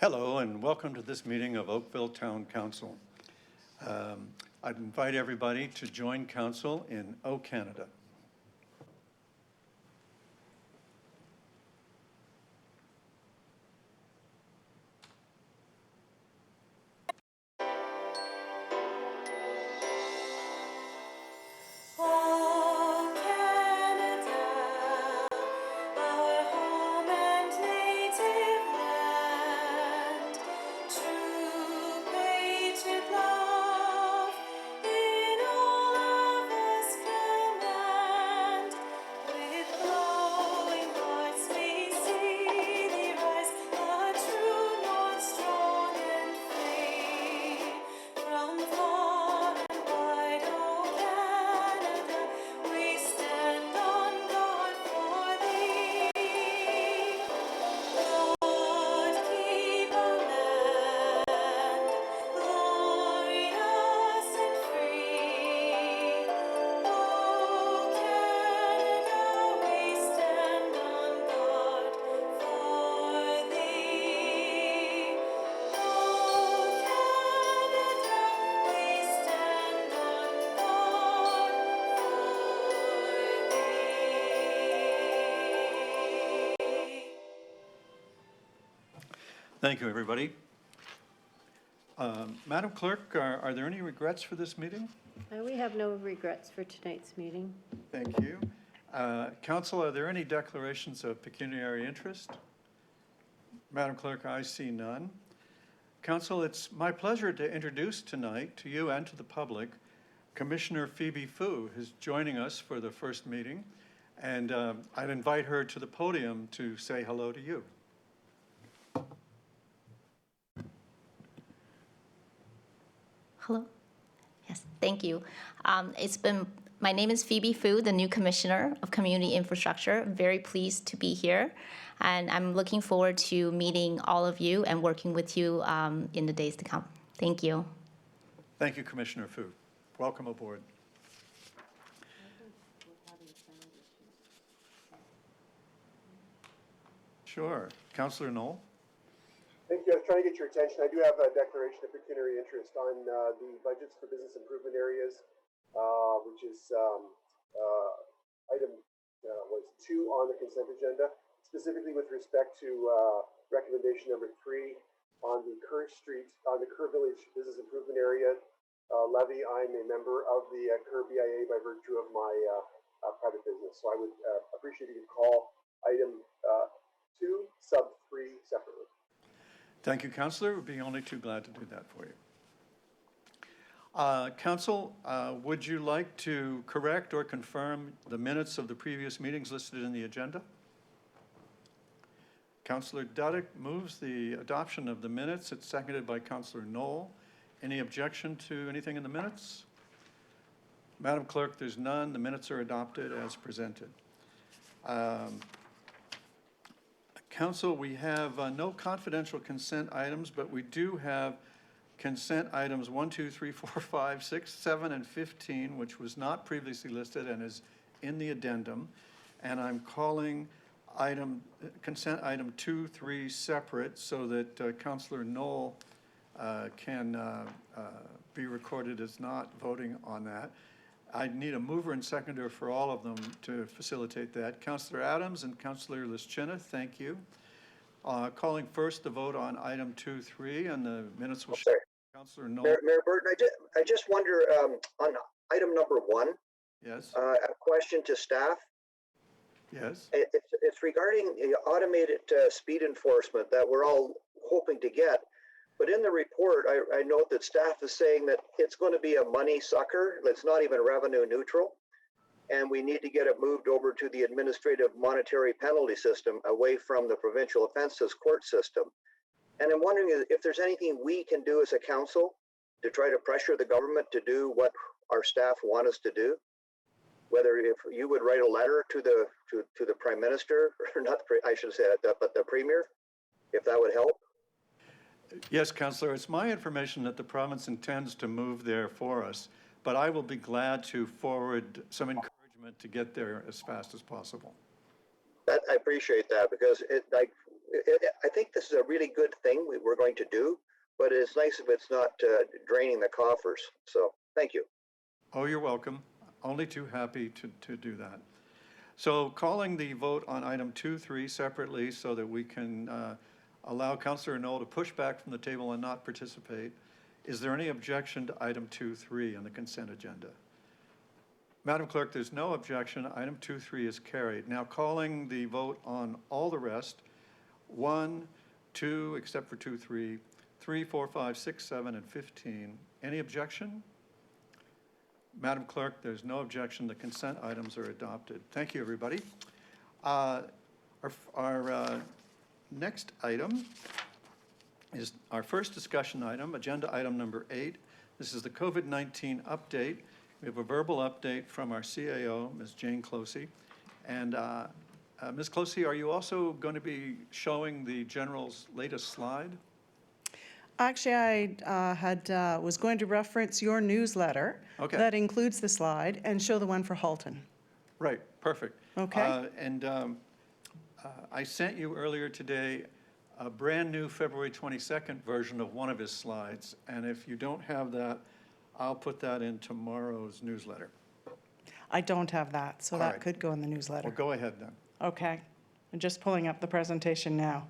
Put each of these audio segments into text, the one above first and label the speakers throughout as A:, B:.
A: Hello and welcome to this meeting of Oakville Town Council. I'd invite everybody to join council in O Canada. Thank you, everybody. Madam Clerk, are there any regrets for this meeting?
B: We have no regrets for tonight's meeting.
A: Thank you. Council, are there any declarations of pecuniary interest? Madam Clerk, I see none. Council, it's my pleasure to introduce tonight to you and to the public Commissioner Phoebe Fu, who's joining us for the first meeting, and I'd invite her to the podium to say hello to you.
C: Hello. Yes, thank you. My name is Phoebe Fu, the new Commissioner of Community Infrastructure. I'm very pleased to be here, and I'm looking forward to meeting all of you and working with you in the days to come. Thank you.
A: Thank you, Commissioner Fu. Welcome aboard. Sure. Councillor Knoll.
D: Thank you. I was trying to get your attention. I do have a declaration of pecuniary interest on the budgets for business improvement areas, which is item was 2 on the consent agenda, specifically with respect to recommendation number 3 on the Kerr Street, on the Kerr Village Business Improvement Area levy. I'm a member of the Kerr BIA by virtue of my private business. So I would appreciate if you call item 2, sub 3 separately.
A: Thank you, Councillor. We'd be only too glad to do that for you. Council, would you like to correct or confirm the minutes of the previous meetings listed in the agenda? Councillor Duddick moves the adoption of the minutes. It's seconded by Councillor Knoll. Any objection to anything in the minutes? Madam Clerk, there's none. The minutes are adopted as presented. Council, we have no confidential consent items, but we do have consent items 1, 2, 3, 4, 5, 6, 7, and 15, which was not previously listed and is in the addendum. And I'm calling consent item 2, 3 separate so that Councillor Knoll can be recorded as not voting on that. I need a mover and seconder for all of them to facilitate that. Councillor Adams and Councillor Lischina, thank you. Calling first the vote on item 2, 3, and the minutes will show. Councillor Knoll.
E: Mayor Burton, I just wonder on item number 1.
A: Yes.
E: A question to staff.
A: Yes.
E: It's regarding the automated speed enforcement that we're all hoping to get. But in the report, I note that staff is saying that it's going to be a money sucker. That's not even revenue neutral. And we need to get it moved over to the administrative monetary penalty system away from the provincial offenses court system. And I'm wondering if there's anything we can do as a council to try to pressure the government to do what our staff want us to do. Whether if you would write a letter to the Prime Minister, or not, I should say that, but the Premier, if that would help.
A: Yes, Councillor, it's my information that the province intends to move there for us, but I will be glad to forward some encouragement to get there as fast as possible.
E: I appreciate that because I think this is a really good thing we're going to do, but it's nice if it's not draining the coffers. So thank you.
A: Oh, you're welcome. Only too happy to do that. So calling the vote on item 2-3 separately so that we can allow Councillor Knoll to push back from the table and not participate. Is there any objection to item 2-3 on the consent agenda? Madam Clerk, there's no objection. Item 2-3 is carried. Now calling the vote on all the rest, 1, 2, except for 2-3, 3, 4, 5, 6, 7, and 15. Any objection? Madam Clerk, there's no objection. The consent items are adopted. Thank you, everybody. Our next item is our first discussion item, agenda item number 8. This is the COVID-19 update. We have a verbal update from our CAO, Ms. Jane Closey. And Ms. Closey, are you also going to be showing the General's latest slide?
F: Actually, I was going to reference your newsletter that includes the slide and show the one for Halton.
A: Right, perfect.
F: Okay.
A: I sent you earlier today a brand new February 22nd version of one of his slides. And if you don't have that, I'll put that in tomorrow's newsletter.
F: I don't have that, so that could go in the newsletter.
A: Well, go ahead then.
F: Okay. I'm just pulling up the presentation now.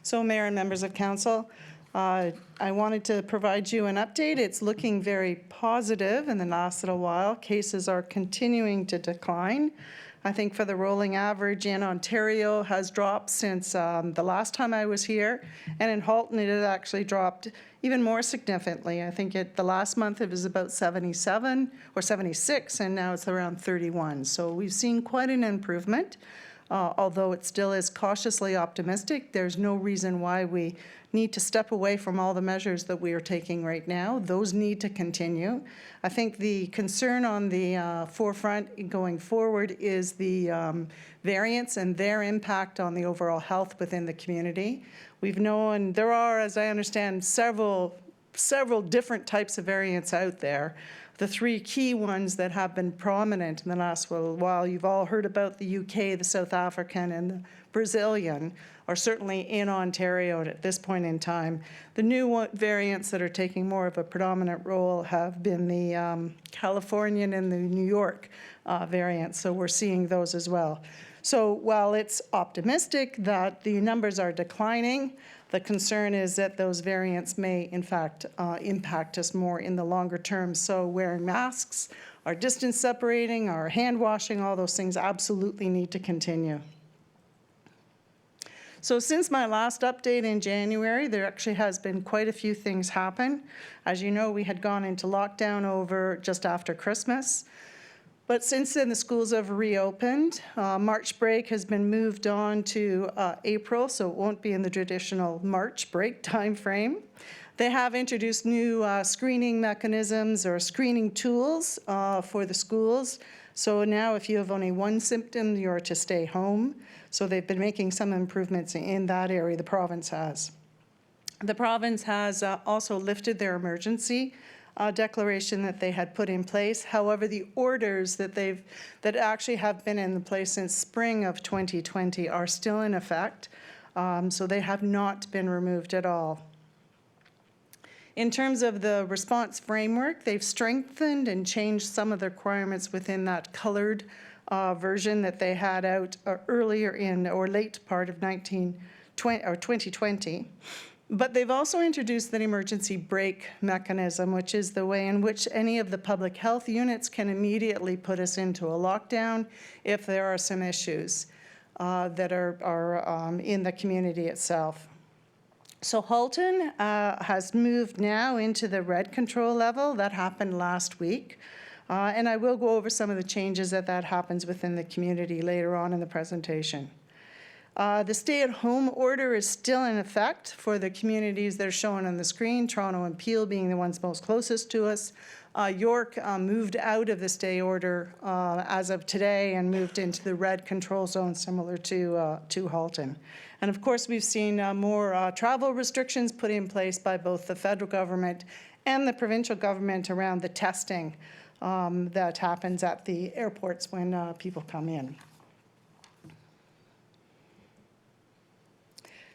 F: So, Mayor and members of council, I wanted to provide you an update. It's looking very positive in the last little while. Cases are continuing to decline. I think for the rolling average in Ontario has dropped since the last time I was here. And in Halton, it has actually dropped even more significantly. I think the last month it was about 77 or 76, and now it's around 31. So we've seen quite an improvement. Although it still is cautiously optimistic, there's no reason why we need to step away from all the measures that we are taking right now. Those need to continue. I think the concern on the forefront going forward is the variants and their impact on the overall health within the community. We've known there are, as I understand, several different types of variants out there. The 3 key ones that have been prominent in the last little while, you've all heard about the UK, the South African, and the Brazilian, are certainly in Ontario at this point in time. The new variants that are taking more of a predominant role have been the Californian and the New York variants, so we're seeing those as well. So while it's optimistic that the numbers are declining, the concern is that those variants may, in fact, impact us more in the longer term. So wearing masks, our distance separating, our hand washing, all those things absolutely need to continue. So since my last update in January, there actually has been quite a few things happen. As you know, we had gone into lockdown over just after Christmas. But since then, the schools have reopened. March break has been moved on to April, so it won't be in the traditional March break timeframe. They have introduced new screening mechanisms or screening tools for the schools. So now if you have only one symptom, you're to stay home. So they've been making some improvements in that area, the province has. The province has also lifted their emergency declaration that they had put in place. However, the orders that actually have been in place since spring of 2020 are still in effect, so they have not been removed at all. In terms of the response framework, they've strengthened and changed some of the requirements within that colored version that they had out earlier in or late part of 2020. But they've also introduced the emergency brake mechanism, which is the way in which any of the public health units can immediately put us into a lockdown if there are some issues that are in the community itself. So Halton has moved now into the red control level. That happened last week. And I will go over some of the changes that happens within the community later on in the presentation. The stay-at-home order is still in effect for the communities that are shown on the screen, Toronto and Peel being the ones most closest to us. York moved out of the stay order as of today and moved into the red control zone similar to Halton. And of course, we've seen more travel restrictions put in place by both the federal government and the provincial government around the testing that happens at the airports when people come in.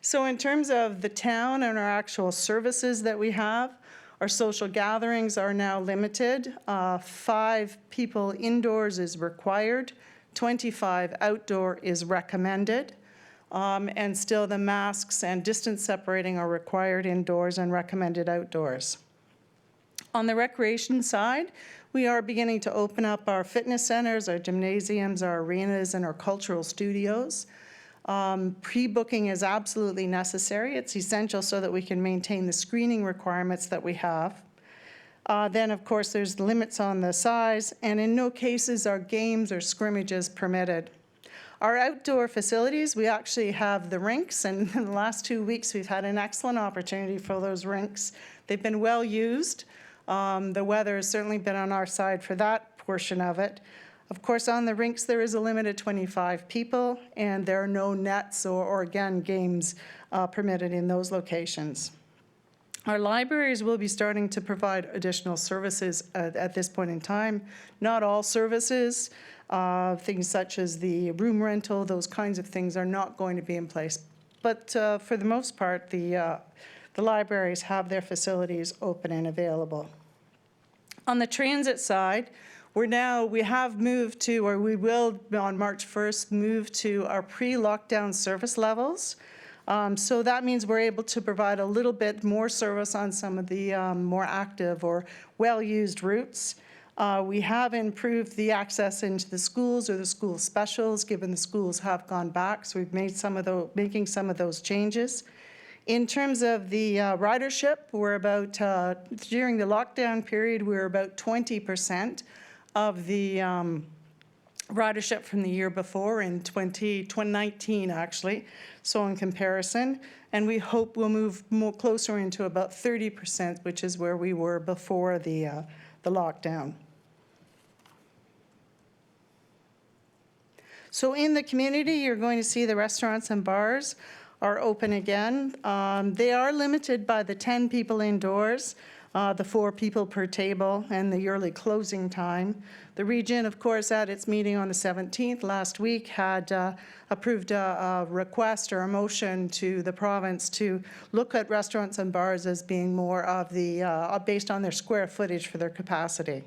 F: So in terms of the town and our actual services that we have, our social gatherings are now limited. 5 people indoors is required, 25 outdoor is recommended, and still the masks and distance separating are required indoors and recommended outdoors. On the recreation side, we are beginning to open up our fitness centers, our gymnasiums, our arenas, and our cultural studios. Pre-booking is absolutely necessary. It's essential so that we can maintain the screening requirements that we have. Then, of course, there's limits on the size, and in no cases are games or scrimmages permitted. Our outdoor facilities, we actually have the rinks, and in the last 2 weeks, we've had an excellent opportunity for those rinks. They've been well used. The weather has certainly been on our side for that portion of it. Of course, on the rinks, there is a limit of 25 people, and there are no nets or again, games permitted in those locations. Our libraries will be starting to provide additional services at this point in time. Not all services, things such as the room rental, those kinds of things are not going to be in place. But for the most part, the libraries have their facilities open and available. On the transit side, we have moved to, or we will on March 1st, move to our pre-lockdown service levels. So that means we're able to provide a little bit more service on some of the more active or well-used routes. We have improved the access into the schools or the school specials, given the schools have gone back. So we've made making some of those changes. In terms of the ridership, we're about, during the lockdown period, we're about 20% of the ridership from the year before in 2019, actually, so in comparison. And we hope we'll move more closer into about 30%, which is where we were before the lockdown. So in the community, you're going to see the restaurants and bars are open again. They are limited by the 10 people indoors, the 4 people per table, and the early closing time. The region, of course, at its meeting on the 17th last week had approved a request or a motion to the province to look at restaurants and bars as being more of the, based on their square footage for their capacity.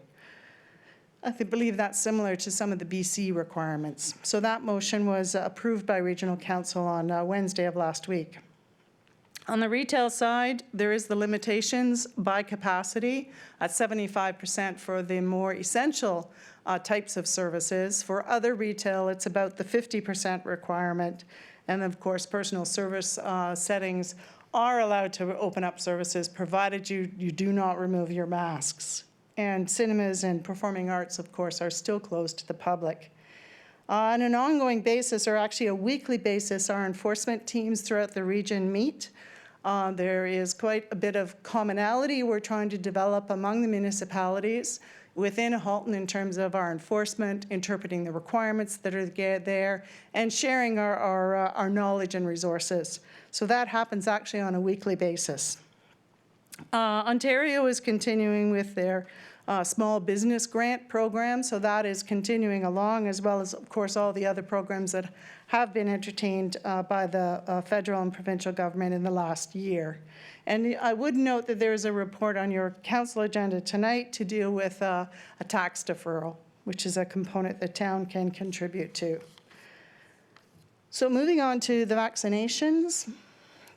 F: I believe that's similar to some of the BC requirements. So that motion was approved by Regional Council on Wednesday of last week. On the retail side, there is the limitations by capacity at 75% for the more essential types of services. For other retail, it's about the 50% requirement. And of course, personal service settings are allowed to open up services provided you do not remove your masks. And cinemas and performing arts, of course, are still closed to the public. On an ongoing basis, or actually a weekly basis, our enforcement teams throughout the region meet. There is quite a bit of commonality we're trying to develop among the municipalities within Halton in terms of our enforcement, interpreting the requirements that are there, and sharing our knowledge and resources. So that happens actually on a weekly basis. Ontario is continuing with their small business grant program, so that is continuing along, as well as, of course, all the other programs that have been entertained by the federal and provincial government in the last year. And I would note that there is a report on your council agenda tonight to deal with a tax deferral, which is a component the town can contribute to. So moving on to the vaccinations.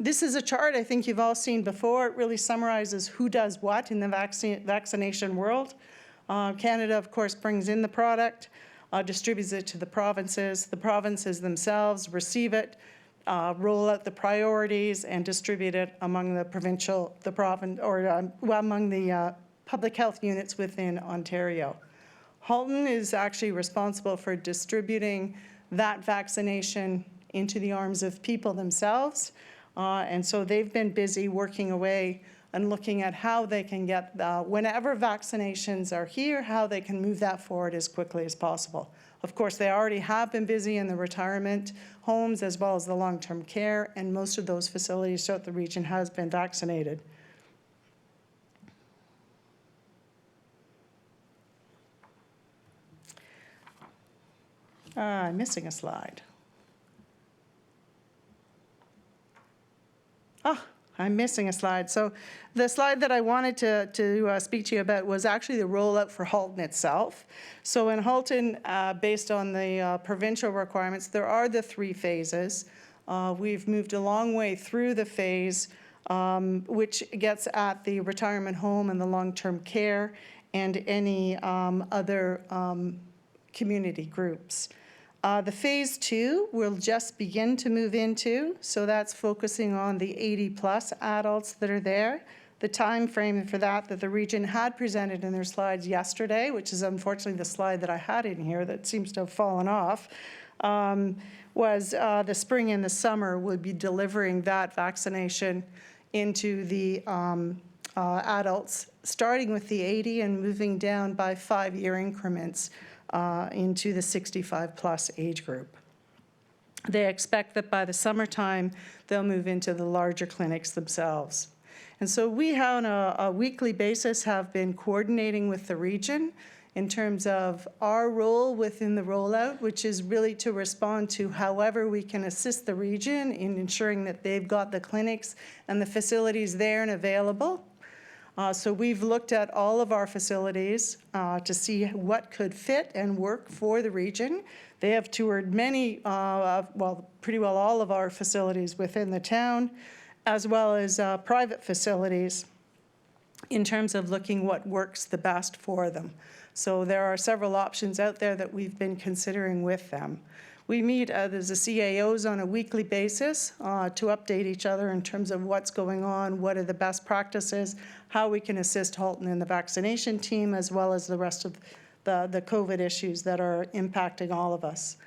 F: This is a chart I think you've all seen before. It really summarizes who does what in the vaccination world. Canada, of course, brings in the product, distributes it to the provinces. The provinces themselves receive it, roll out the priorities, and distribute it among the among the public health units within Ontario. Halton is actually responsible for distributing that vaccination into the arms of people themselves. And so they've been busy working away and looking at how they can get, whenever vaccinations are here, how they can move that forward as quickly as possible. Of course, they already have been busy in the retirement homes as well as the long-term care, and most of those facilities throughout the region has been vaccinated. I'm missing a slide. I'm missing a slide. So the slide that I wanted to speak to you about was actually the rollout for Halton itself. So in Halton, based on the provincial requirements, there are the 3 phases. We've moved a long way through the phase, which gets at the retirement home and the long-term care and any other community groups. The phase 2 will just begin to move into, so that's focusing on the 80-plus adults that are there. The time frame for that the region had presented in their slides yesterday, which is unfortunately the slide that I had in here that seems to have fallen off, was the spring and the summer would be delivering that vaccination into the adults, starting with the 80 and moving down by 5-year increments into the 65-plus age group. They expect that by the summertime, they'll move into the larger clinics themselves. And so we, on a weekly basis, have been coordinating with the region in terms of our role within the rollout, which is really to respond to however we can assist the region in ensuring that they've got the clinics and the facilities there and available. So we've looked at all of our facilities to see what could fit and work for the region. They have toured many, pretty well all of our facilities within the town, as well as private facilities in terms of looking what works the best for them. So there are several options out there that we've been considering with them. We meet as the CAOs on a weekly basis to update each other in terms of what's going on, what are the best practices, how we can assist Halton and the vaccination team, as well as the rest of the COVID issues that are impacting all of us.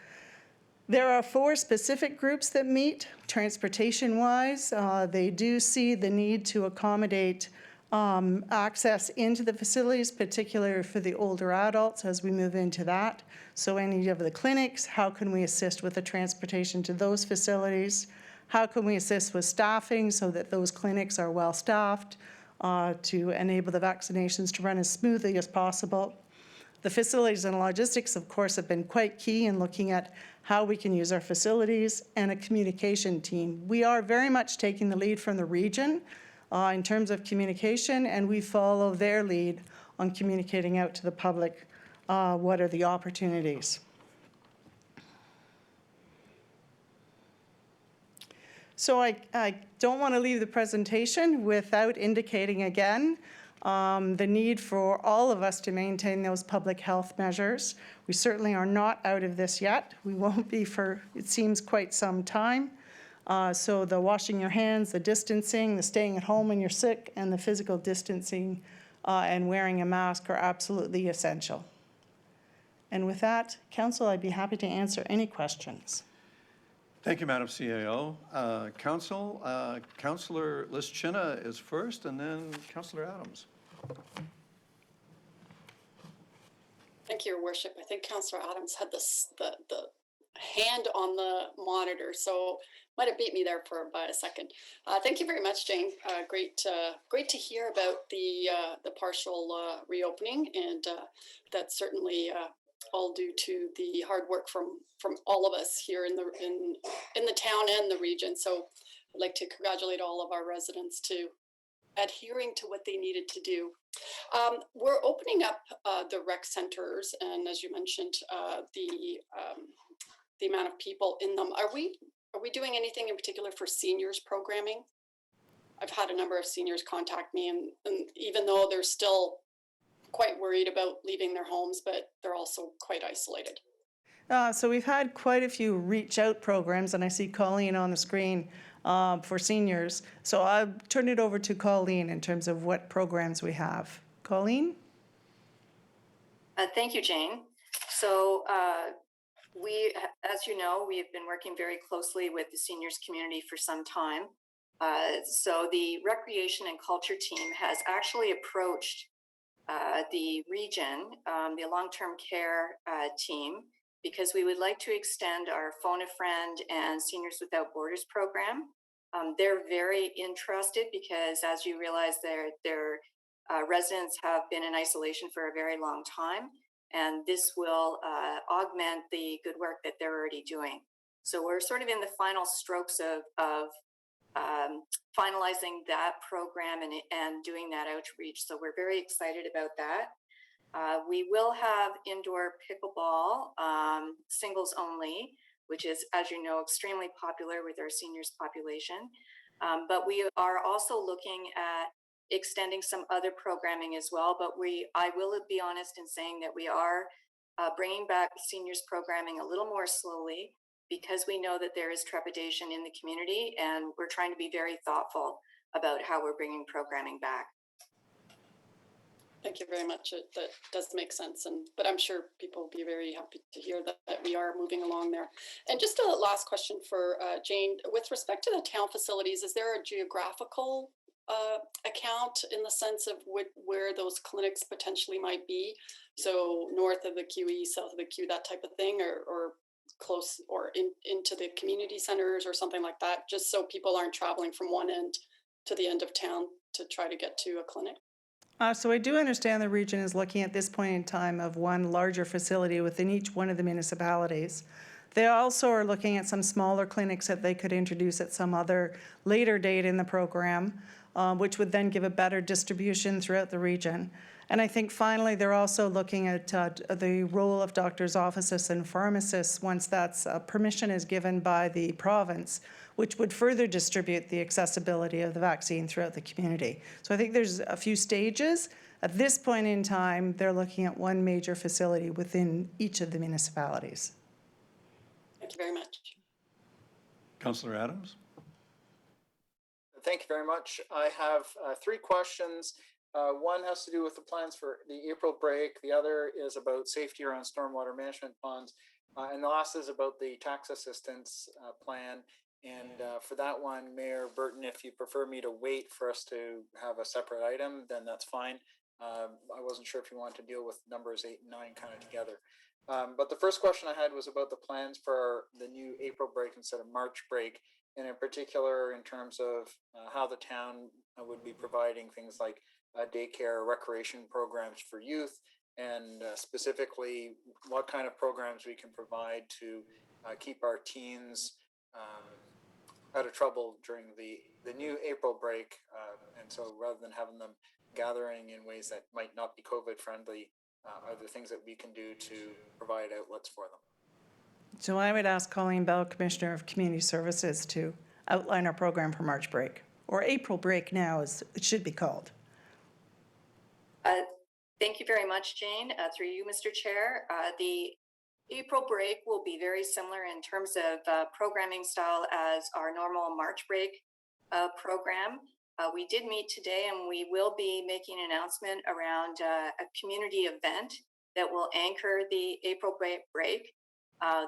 F: There are 4 specific groups that meet, transportation-wise. They do see the need to accommodate access into the facilities, particularly for the older adults as we move into that. So any of the clinics, how can we assist with the transportation to those facilities? How can we assist with staffing so that those clinics are well staffed to enable the vaccinations to run as smoothly as possible? The facilities and logistics, of course, have been quite key in looking at how we can use our facilities and a communication team. We are very much taking the lead from the region in terms of communication, and we follow their lead on communicating out to the public what are the opportunities. So I don't want to leave the presentation without indicating again the need for all of us to maintain those public health measures. We certainly are not out of this yet. We won't be for, it seems, quite some time. So the washing your hands, the distancing, the staying at home when you're sick, and the physical distancing and wearing a mask are absolutely essential. And with that, Council, I'd be happy to answer any questions.
A: Thank you, Madam CAO. Council, Councillor Lischina is first, and then Councillor Adams.
G: Thank you, Your Worship. I think Councillor Adams had the hand on the monitor, so might have beat me there by a second. Thank you very much, Jane. Great to hear about the partial reopening, and that's certainly all due to the hard work from all of us here in the town and the region. So I'd like to congratulate all of our residents to adhering to what they needed to do. We're opening up the rec centers, and as you mentioned, the amount of people in them. Are we doing anything in particular for seniors programming? I've had a number of seniors contact me, and even though they're still quite worried about leaving their homes, but they're also quite isolated.
F: So we've had quite a few reach out programs, and I see Colleen on the screen for seniors. So I'll turn it over to Colleen in terms of what programs we have. Colleen?
H: Thank you, Jane. So we, as you know, we have been working very closely with the seniors community for some time. So the recreation and culture team has actually approached the region, the long-term care team, because we would like to extend our Phone a Friend and Seniors Without Borders program. They're very interested because, as you realize, their residents have been in isolation for a very long time, and this will augment the good work that they're already doing. So we're sort of in the final strokes of finalizing that program and doing that outreach. So we're very excited about that. We will have indoor pickleball, singles only, which is, as you know, extremely popular with our seniors population. But we are also looking at extending some other programming as well. But I will be honest in saying that we are bringing back seniors programming a little more slowly, because we know that there is trepidation in the community, and we're trying to be very thoughtful about how we're bringing programming back.
G: Thank you very much. That does make sense, but I'm sure people will be very happy to hear that we are moving along there. And just a last question for Jane. With respect to the town facilities, is there a geographical account in the sense of where those clinics potentially might be? So north of the QE, south of the Q, that type of thing, or close or into the community centers or something like that, just so people aren't traveling from one end to the end of town to try to get to a clinic?
F: So I do understand the region is looking at this point in time of one larger facility within each one of the municipalities. They also are looking at some smaller clinics that they could introduce at some other later date in the program, which would then give a better distribution throughout the region. And I think finally they're also looking at the role of doctors' offices and pharmacists once that's permission is given by the province, which would further distribute the accessibility of the vaccine throughout the community. So I think there's a few stages. At this point in time, they're looking at one major facility within each of the municipalities.
G: Thank you very much.
A: Councillor Adams?
I: Thank you very much. I have 3 questions. One has to do with the plans for the April break. The other is about safety around stormwater management ponds. And the last is about the tax assistance plan. And for that one, Mayor Burton, if you prefer me to wait for us to have a separate item, then that's fine. I wasn't sure if you wanted to deal with numbers 8 and 9 kind of together. But the first question I had was about the plans for the new April break instead of March break, and in particular in terms of how the town would be providing things like daycare, recreation programs for youth, and specifically what kind of programs we can provide to keep our teens out of trouble during the new April break. And so rather than having them gathering in ways that might not be COVID friendly, are there things that we can do to provide outlets for them?
F: So I would ask Colleen Bell, Commissioner of Community Services, to outline our program for March break, or April break now as it should be called.
H: Thank you very much, Jane. Through you, Mr. Chair. The April break will be very similar in terms of programming style as our normal March break program. We did meet today, and we will be making an announcement around a community event that will anchor the April break.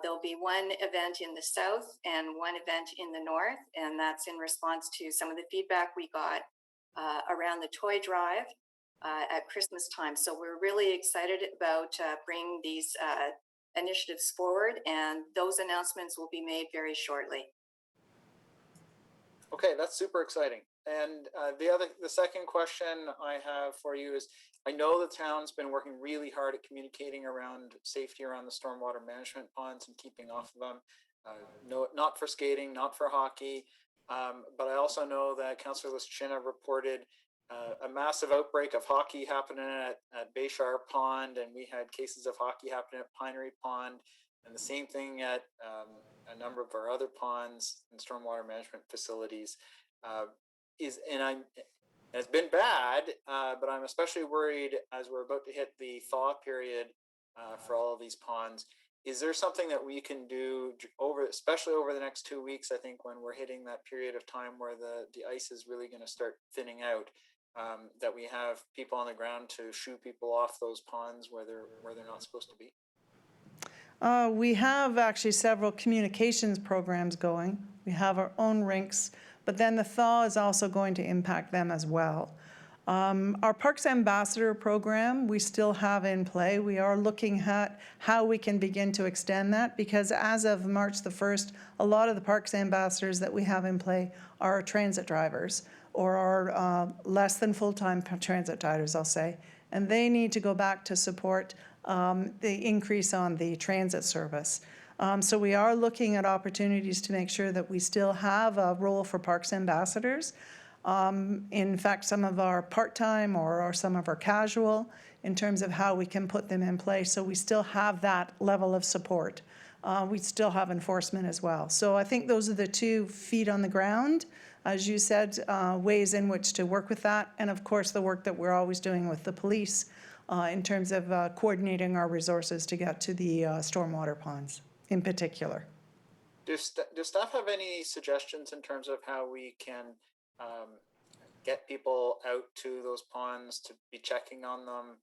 H: There'll be one event in the south and one event in the north, and that's in response to some of the feedback we got around the toy drive at Christmas time. So we're really excited about bringing these initiatives forward, and those announcements will be made very shortly.
I: Okay, that's super exciting. And the second question I have for you is, I know the town's been working really hard at communicating around safety around the stormwater management ponds and keeping off of them. No, not for skating, not for hockey, but I also know that Councillor Lischina reported a massive outbreak of hockey happening at Bayshire Pond, and we had cases of hockey happening at Pinery Pond, and the same thing at a number of our other ponds and stormwater management facilities. It's been bad, but I'm especially worried as we're about to hit the thaw period for all of these ponds. Is there something that we can do especially over the next 2 weeks? I think when we're hitting that period of time where the ice is really going to start thinning out, that we have people on the ground to shoo people off those ponds where they're not supposed to be.
F: We have actually several communications programs going. We have our own rinks, but then the thaw is also going to impact them as well. Our Parks Ambassador program, we still have in play. We are looking at how we can begin to extend that, because as of March the 1st, a lot of the Parks Ambassadors that we have in play are transit drivers, or are less than full-time transit drivers, I'll say. And they need to go back to support the increase on the transit service. So we are looking at opportunities to make sure that we still have a role for parks ambassadors. In fact, some of our part-time or some of our casual, in terms of how we can put them in place, so we still have that level of support. We still have enforcement as well. So I think those are the 2 feet on the ground, as you said, ways in which to work with that. And of course, the work that we're always doing with the police in terms of coordinating our resources to get to the stormwater ponds in particular.
I: Does staff have any suggestions in terms of how we can get people out to those ponds to be checking on them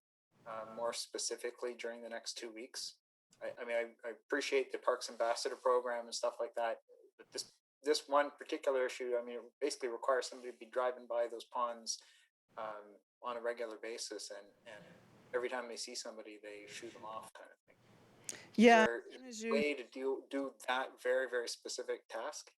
I: more specifically during the next 2 weeks? I mean, I appreciate the Parks Ambassador program and stuff like that, but this one particular issue, I mean, it basically requires somebody to be driving by those ponds on a regular basis, and every time they see somebody, they shoot them off, kind of thing.
F: Yeah.
I: Is there a way to do that very, very specific task?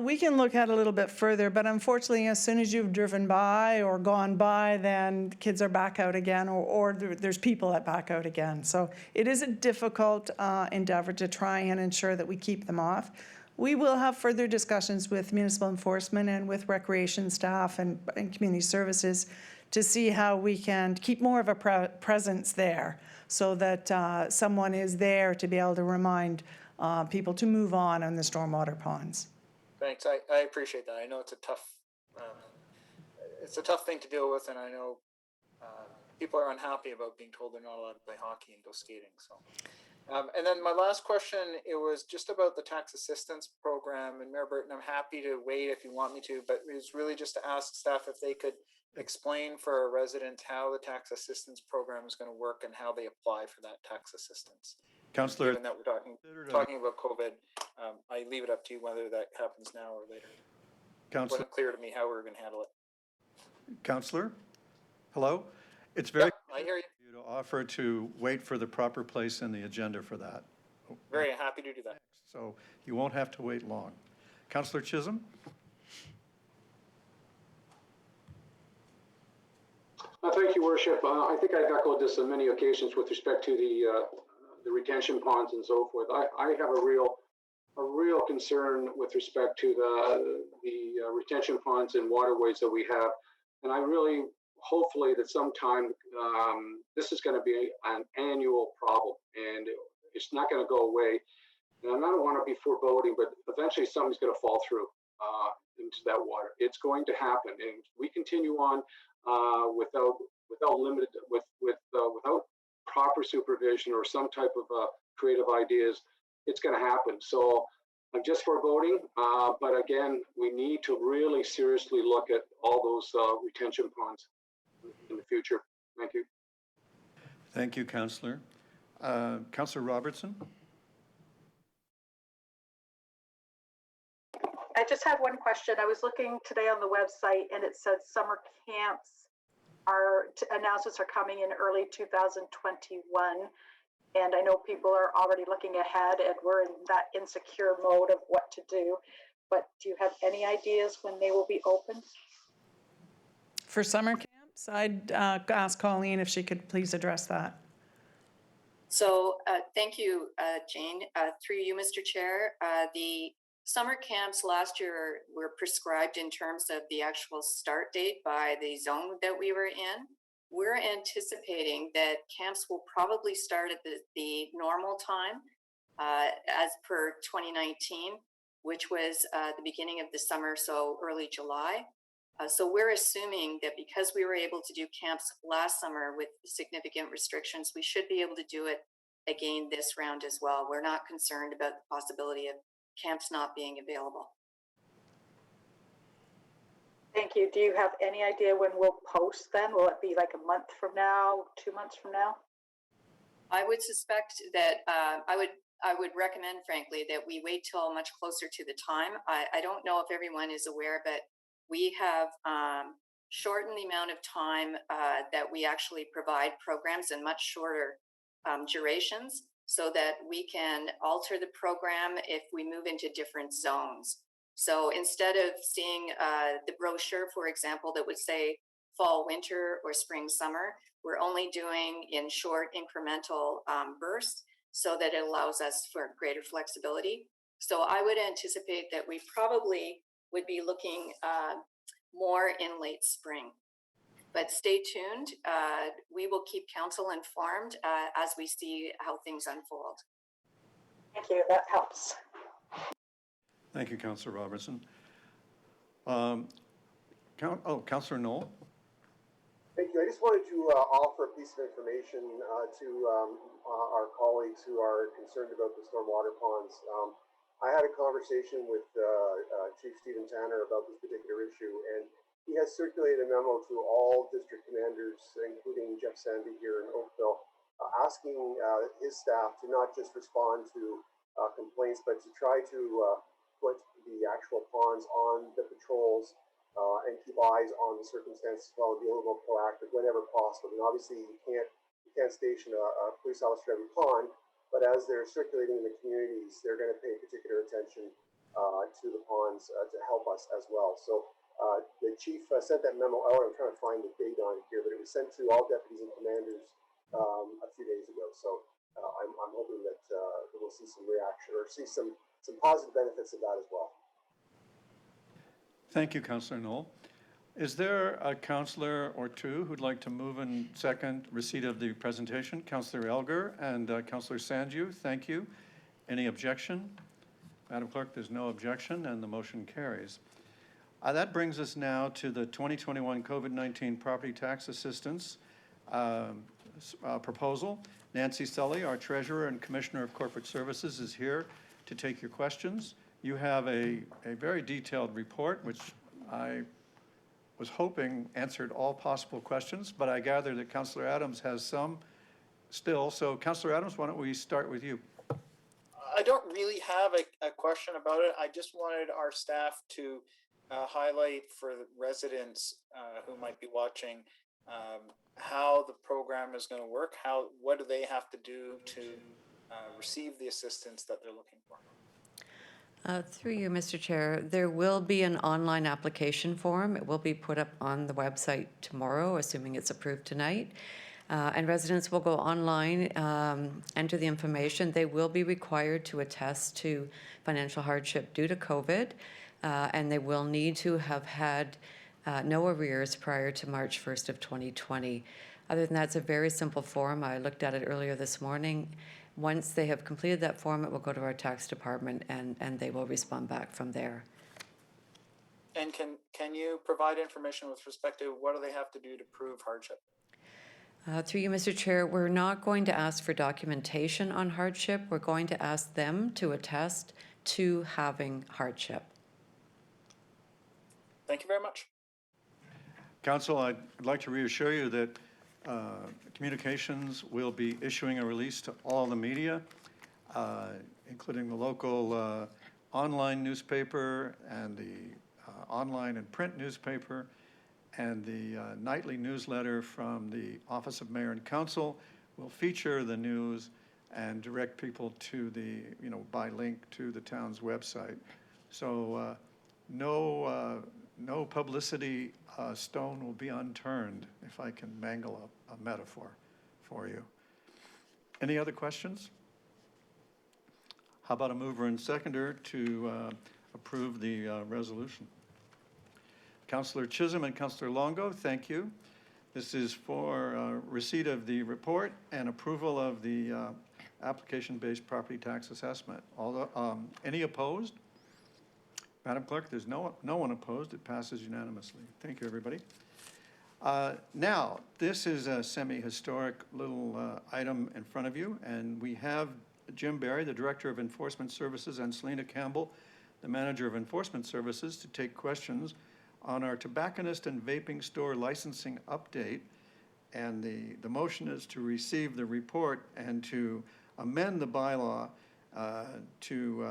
F: We can look at it a little bit further, but unfortunately, as soon as you've driven by or gone by, then kids are back out again, or there's people that back out again. So it is a difficult endeavor to try and ensure that we keep them off. We will have further discussions with municipal enforcement and with recreation staff and community services to see how we can keep more of a presence there, so that someone is there to be able to remind people to move on the stormwater ponds.
I: Thanks. I appreciate that. I know it's a tough thing to deal with, and I know people are unhappy about being told they're not allowed to play hockey and go skating. So, and then my last question, it was just about the tax assistance program. And Mayor Burton, I'm happy to wait if you want me to, but it was really just to ask staff if they could explain for a resident how the tax assistance program is going to work and how they apply for that tax assistance.
A: Councillor,
I: Given that we're talking about COVID, I leave it up to you whether that happens now or later. It wasn't clear to me how we were going to handle it.
A: Councillor, hello? It's very
I: I hear you.
A: you to offer to wait for the proper place in the agenda for that.
I: Very happy to do that.
A: So you won't have to wait long. Councillor Chisholm?
J: Thank you, Worship. I think I've echoed this on many occasions with respect to the retention ponds and so forth. I have a real concern with respect to the retention ponds and waterways that we have, and I really, hopefully, that sometime this is going to be an annual problem, and it's not going to go away. And I don't want to be foreboding, but eventually something's going to fall through into that water. It's going to happen, and we continue on without proper supervision or some type of creative ideas. It's going to happen. So I'm just foreboding, but again, we need to really seriously look at all those retention ponds in the future. Thank you.
A: Thank you, Councillor. Councillor Robertson?
K: I just had one question. I was looking today on the website and it said summer camps announcements are coming in early 2021. And I know people are already looking ahead and we're in that insecure mode of what to do. But do you have any ideas when they will be open?
F: For summer camps, I'd ask Colleen if she could please address that.
H: So thank you, Jane. Through you, Mr. Chair, the summer camps last year were prescribed in terms of the actual start date by the zone that we were in. We're anticipating that camps will probably start at the normal time as per 2019, which was the beginning of the summer, so early July. So we're assuming that because we were able to do camps last summer with significant restrictions, we should be able to do it again this round as well. We're not concerned about the possibility of camps not being available.
K: Thank you. Do you have any idea when we'll post then? Will it be like a month from now, 2 months from now?
H: I would suspect that I would recommend, frankly, that we wait till much closer to the time. I don't know if everyone is aware, but we have shortened the amount of time that we actually provide programs in much shorter durations so that we can alter the program if we move into different zones. So instead of seeing the brochure, for example, that would say fall, winter, or spring, summer. We're only doing in short incremental bursts so that it allows us for greater flexibility. So I would anticipate that we probably would be looking more in late spring. But stay tuned. We will keep council informed as we see how things unfold.
K: Thank you, that helps.
A: Thank you, Councillor Robertson. Councillor Knoll.
D: Thank you. I just wanted to offer a piece of information to our colleagues who are concerned about the stormwater ponds. I had a conversation with Chief Stephen Tanner about this particular issue, and he has circulated a memo to all district commanders, including Jeff Sandy here in Oakville, asking his staff to not just respond to complaints, but to try to put the actual ponds on the patrols and keep eyes on the circumstances as well, and be a little more proactive whenever possible. And obviously, you can't station a police officer every pond, but as they're circulating in the communities, they're going to pay particular attention to the ponds to help us as well. So the chief sent that memo out. I'm trying to find the date on it here, but it was sent to all deputies and commanders a few days ago. So I'm hoping that we'll see some reaction or see some positive benefits of that as well.
A: Thank you, Councillor Knoll. Is there a councillor or two who'd like to move and second receipt of the presentation? Councillor Elgar and Councillor Sanju, thank you. Any objection? Madam Clerk, there's no objection and the motion carries. That brings us now to the 2021 COVID-19 Property Tax Assistance proposal. Nancy Sully, our Treasurer and Commissioner of Corporate Services, is here to take your questions. You have a very detailed report, which I was hoping answered all possible questions, but I gather that Councillor Adams has some still. So Councillor Adams, why don't we start with you?
I: I don't really have a question about it. I just wanted our staff to highlight for the residents who might be watching how the program is going to work. What do they have to do to receive the assistance that they're looking for?
L: Through you, Mr. Chair, there will be an online application form. It will be put up on the website tomorrow, assuming it's approved tonight. And residents will go online, enter the information. They will be required to attest to financial hardship due to COVID, and they will need to have had no arrears prior to March 1st of 2020. Other than that, it's a very simple form. I looked at it earlier this morning. Once they have completed that form, it will go to our tax department and they will respond back from there.
I: And can you provide information with respect to what do they have to do to prove hardship?
L: Through you, Mr. Chair, we're not going to ask for documentation on hardship. We're going to ask them to attest to having hardship.
I: Thank you very much.
A: Council, I'd like to reassure you that Communications will be issuing a release to all the media, including the local online newspaper and the online and print newspaper, and the nightly newsletter from the Office of Mayor and Council will feature the news and direct people to the, by link to the town's website. So no publicity stone will be unturned, if I can mangle a metaphor for you. Any other questions? How about a mover and seconder to approve the resolution? Councillor Chisholm and Councillor Longo, thank you. This is for receipt of the report and approval of the application-based property tax assessment. Any opposed? Madam Clerk, there's no one opposed. It passes unanimously. Thank you, everybody. Now, this is a semi-historic little item in front of you, and we have Jim Barry, the Director of Enforcement Services, and Selena Campbell, the Manager of Enforcement Services, to take questions on our tobacconist and vaping store licensing update. And the motion is to receive the report and to amend the bylaw to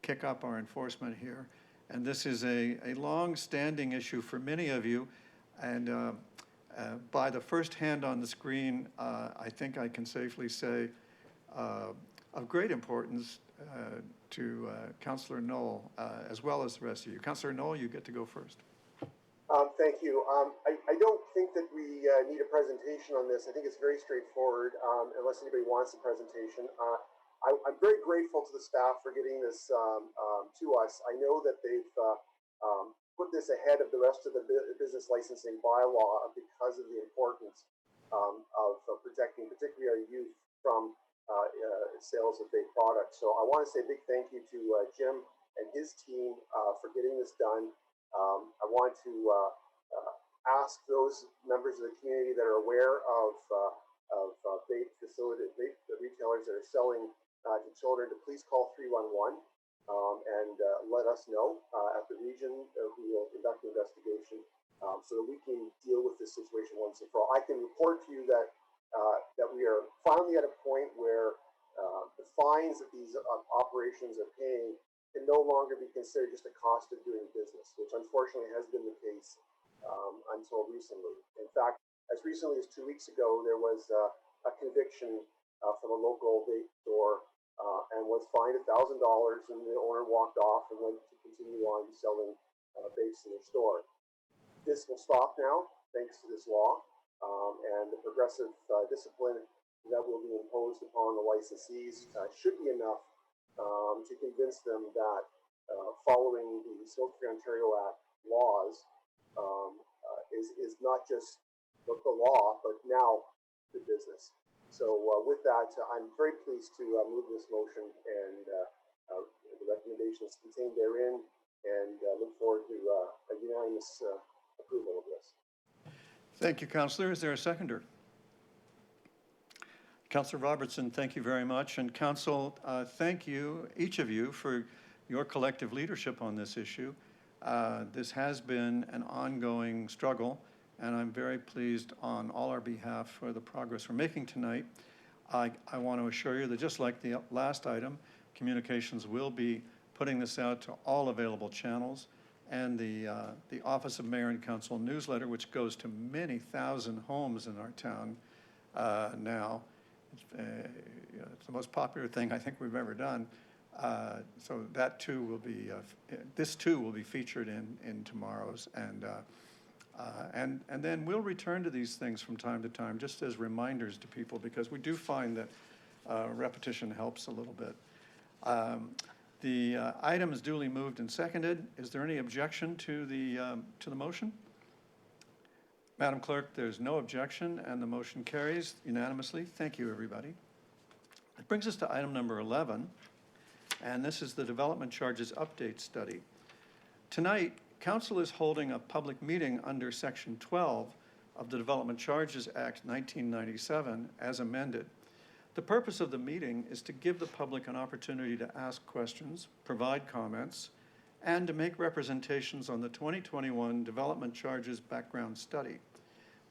A: kick up our enforcement here. And this is a long-standing issue for many of you. And by the first hand on the screen, I think I can safely say of great importance to Councillor Knoll, as well as the rest of you. Councillor Knoll, you get to go first.
D: Thank you. I don't think that we need a presentation on this. I think it's very straightforward, unless anybody wants a presentation. I'm very grateful to the staff for getting this to us. I know that they've put this ahead of the rest of the business licensing bylaw because of the importance of protecting particularly our youth from sales of vape products. So I want to say a big thank you to Jim and his team for getting this done. I want to ask those members of the community that are aware of vape retailers that are selling to children to please call 311 and let us know at the region who will conduct the investigation so that we can deal with this situation once and for all. I can report to you that that we are finally at a point where the fines that these operations are paying can no longer be considered just a cost of doing business, which unfortunately has been the case until recently. In fact, as recently as 2 weeks ago, there was a conviction from a local vape store and was fined $1,000, and the owner walked off and went to continue on selling vapes in their store. This will stop now, thanks to this law, and the progressive discipline that will be imposed upon the licensees should be enough to convince them that following the Smoke-Free Ontario Act laws is not just the law, but now the business. So with that, I'm very pleased to move this motion and the recommendations contained therein, and look forward to a unanimous approval of this.
A: Thank you, Councillor. Is there a seconder? Councillor Robertson, thank you very much. And Council, thank you, each of you, for your collective leadership on this issue. This has been an ongoing struggle, and I'm very pleased on all our behalf for the progress we're making tonight. I want to assure you that just like the last item, Communications will be putting this out to all available channels, and the Office of Mayor and Council newsletter, which goes to many thousand homes in our town now. It's the most popular thing I think we've ever done. So that too will be, this too will be featured in tomorrow's, and then we'll return to these things from time to time, just as reminders to people, because we do find that repetition helps a little bit. The item is duly moved and seconded. Is there any objection to the motion? Madam Clerk, there's no objection, and the motion carries unanimously. Thank you, everybody. It brings us to item number 11, and this is the Development Charges Update Study. Tonight, Council is holding a public meeting under Section 12 of the Development Charges Act 1997 as amended. The purpose of the meeting is to give the public an opportunity to ask questions, provide comments, and to make representations on the 2021 Development Charges Background Study.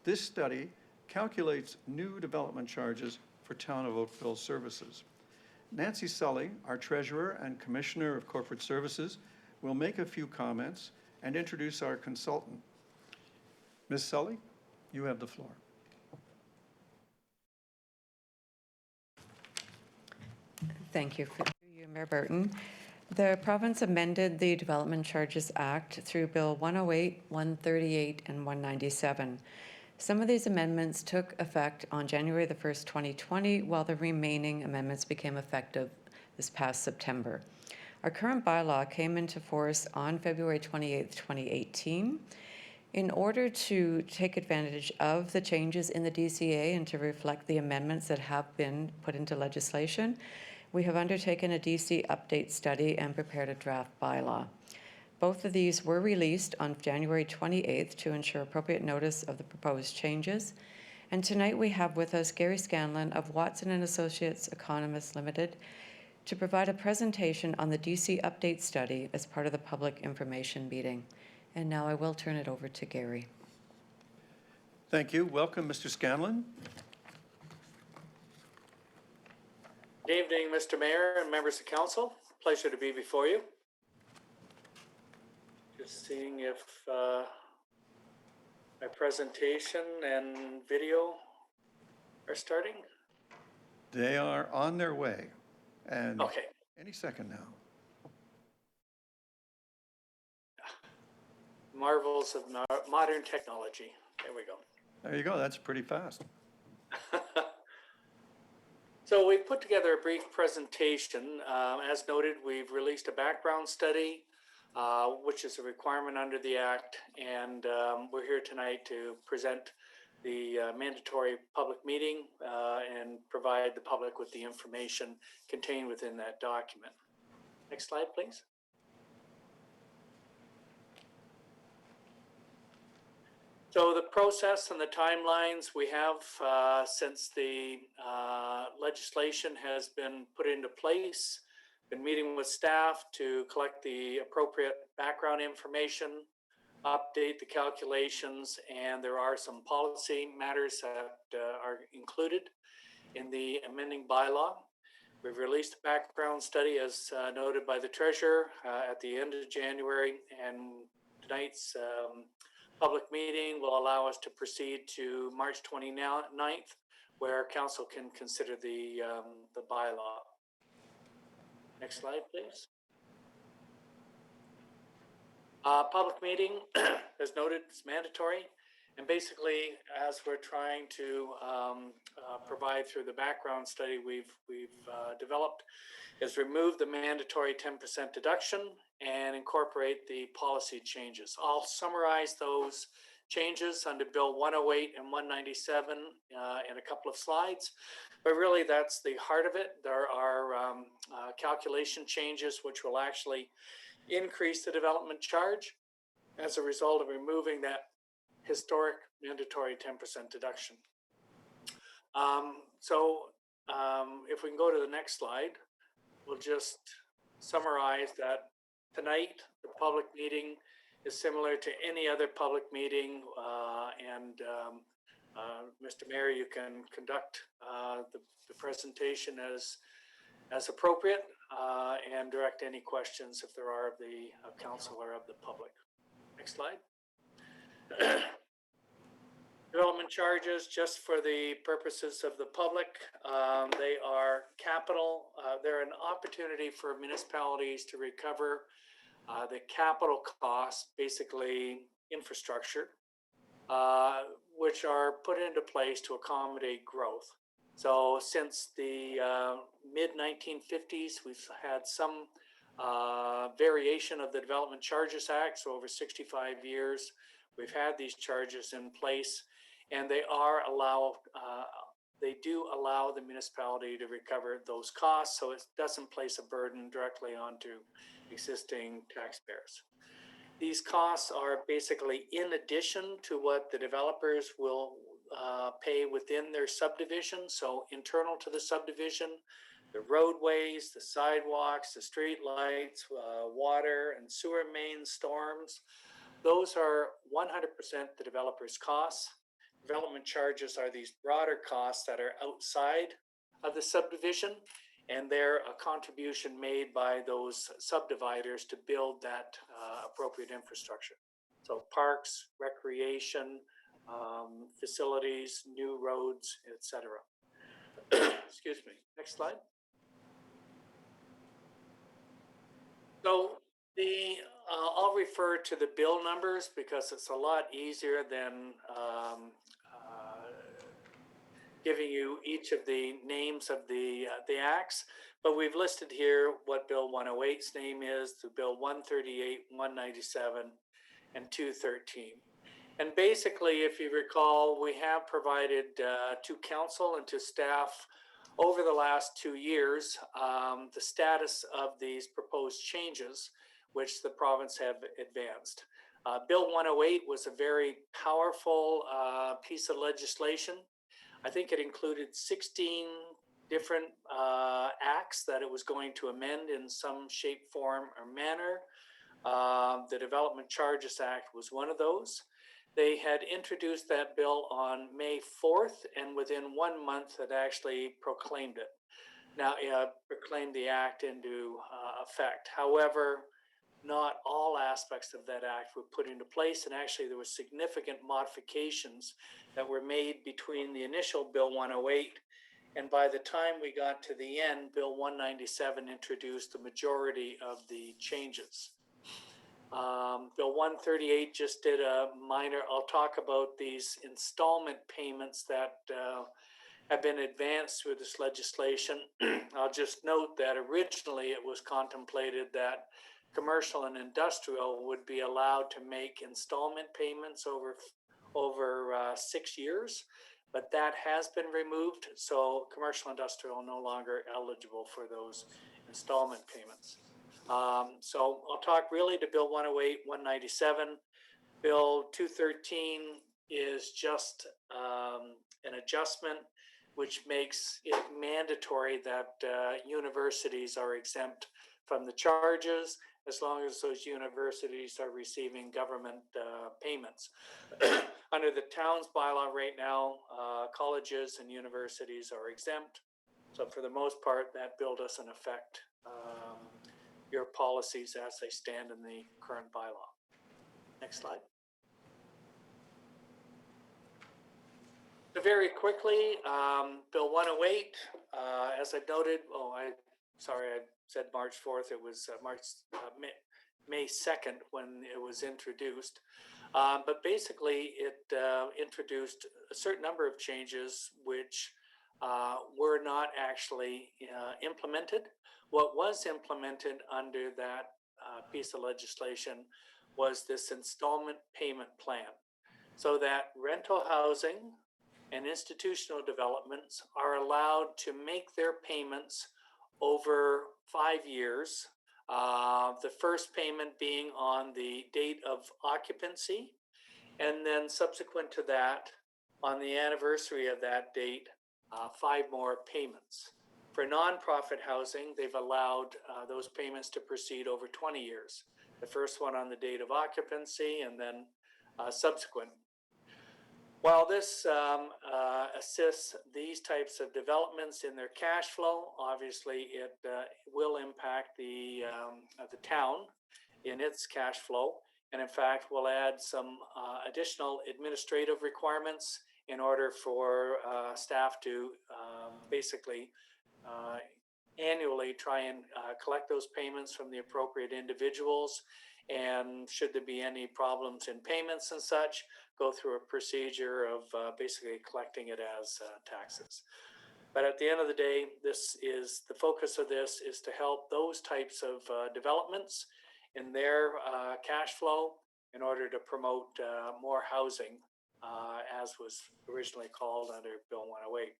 A: This study calculates new development charges for Town of Oakville services. Nancy Sully, our Treasurer and Commissioner of Corporate Services, will make a few comments and introduce our consultant. Ms. Sully, you have the floor.
L: Thank you. Through you, Mayor Burton. The province amended the Development Charges Act through Bill 108, 138, and 197. Some of these amendments took effect on January the 1st, 2020, while the remaining amendments became effective this past September. Our current bylaw came into force on February 28th, 2018. In order to take advantage of the changes in the DCA and to reflect the amendments that have been put into legislation, we have undertaken a DC update study and prepared a draft bylaw. Both of these were released on January 28th to ensure appropriate notice of the proposed changes. And tonight we have with us Gary Scanlon of Watson & Associates Economists Limited to provide a presentation on the DC update study as part of the public information meeting. And now I will turn it over to Gary.
A: Thank you. Welcome, Mr. Scanlon.
I: Good evening, Mr. Mayor and members of council. Pleasure to be before you. Just seeing if my presentation and video are starting.
A: They are on their way, and
I: Okay.
A: any second now.
I: marvels of modern technology. There we go.
A: There you go, that's pretty fast.
I: So we put together a brief presentation. As noted, we've released a background study, which is a requirement under the Act, and we're here tonight to present the mandatory public meeting and provide the public with the information contained within that document. Next slide, please. So the process and the timelines we have since the legislation has been put into place, been meeting with staff to collect the appropriate background information, update the calculations, and there are some policy matters that are included in the amending bylaw. We've released a background study as noted by the treasurer at the end of January, and tonight's public meeting will allow us to proceed to March 29th, where council can consider the bylaw. Next slide, please. Public meeting, as noted, is mandatory. And basically, as we're trying to provide through the background study we've developed, is remove the mandatory 10% deduction and incorporate the policy changes. I'll summarize those changes under Bill 108 and 197 in a couple of slides, but really that's the heart of it. There are calculation changes which will actually increase the development charge as a result of removing that historic mandatory 10% deduction. If we can go to the next slide, we'll just summarize that tonight the public meeting is similar to any other public meeting, and Mr. Mayor, you can conduct the presentation as appropriate and direct any questions if there are of the council or of the public. Next slide. Development charges, just for the purposes of the public, they are capital. They're an opportunity for municipalities to recover the capital costs, basically infrastructure, which are put into place to accommodate growth. So since the mid-1950s, we've had some variation of the Development Charges Act. So over 65 years, we've had these charges in place, and they do allow the municipality to recover those costs, so it doesn't place a burden directly onto existing taxpayers. These costs are basically in addition to what the developers will pay within their subdivision. So internal to the subdivision, the roadways, the sidewalks, the street lights, water and sewer main storms, those are 100% the developer's costs. Development charges are these broader costs that are outside of the subdivision, and they're a contribution made by those subdividers to build that appropriate infrastructure. So parks, recreation, facilities, new roads, etc. Excuse me. Next slide. So I'll refer to the bill numbers because it's a lot easier than giving you each of the names of the acts, but we've listed here what Bill 108's name is, the Bill 138, 197, and 213. And basically, if you recall, we have provided to council and to staff over the last 2 years the status of these proposed changes, which the province have advanced. Bill 108 was a very powerful piece of legislation. I think it included 16 different acts that it was going to amend in some shape, form, or manner. The Development Charges Act was one of those. They had introduced that bill on May 4th, and within 1 month had actually proclaimed it. Now, proclaimed the act into effect. However, not all aspects of that act were put into place, and actually there were significant modifications that were made between the initial Bill 108, and by the time we got to the end, Bill 197 introduced the majority of the changes.
M: Bill 138 just did a minor, I'll talk about these installment payments that have been advanced through this legislation. I'll just note that originally it was contemplated that commercial and industrial would be allowed to make installment payments over 6 years, but that has been removed. So commercial industrial are no longer eligible for those installment payments. So I'll talk really to Bill 108, 197. Bill 213 is just an adjustment which makes it mandatory that universities are exempt from the charges as long as those universities are receiving government payments. Under the town's bylaw right now, colleges and universities are exempt. So for the most part, that bill doesn't affect your policies as they stand in the current bylaw. Next slide. So very quickly, Bill 108, as I noted, I said March 4th, it was May 2nd when it was introduced. But basically it introduced a certain number of changes which were not actually implemented. What was implemented under that piece of legislation was this installment payment plan, so that rental housing and institutional developments are allowed to make their payments over 5 years. The first payment being on the date of occupancy, and then subsequent to that, on the anniversary of that date, 5 more payments. For nonprofit housing, they've allowed those payments to proceed over 20 years. The first one on the date of occupancy, and then subsequent. While this assists these types of developments in their cash flow, obviously it will impact the town in its cash flow, and in fact will add some additional administrative requirements in order for staff to basically annually try and collect those payments from the appropriate individuals, and should there be any problems in payments and such, go through a procedure of basically collecting it as taxes. But at the end of the day, the focus of this is to help those types of developments in their cash flow in order to promote more housing, as was originally called under Bill 108.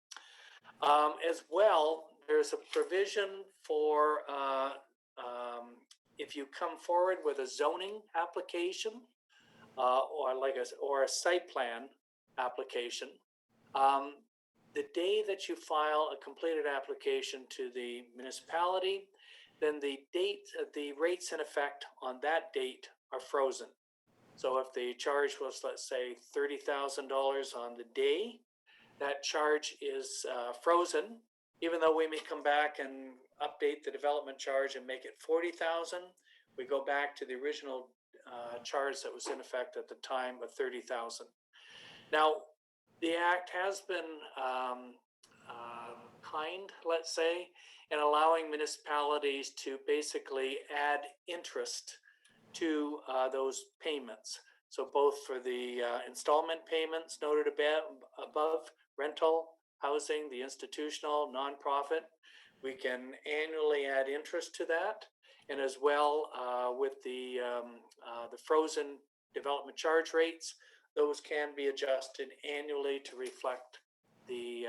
M: As well, there's a provision for if you come forward with a zoning application or a site plan application, the day that you file a completed application to the municipality, then the rates in effect on that date are frozen. So if the charge was, let's say, $30,000 on the day, that charge is frozen. Even though we may come back and update the development charge and make it $40,000, we go back to the original charge that was in effect at the time of $30,000. Now, the act has been kind, let's say, in allowing municipalities to basically add interest to those payments. So both for the installment payments noted above, rental, housing, the institutional, nonprofit, we can annually add interest to that. And as well with the frozen development charge rates, those can be adjusted annually to reflect the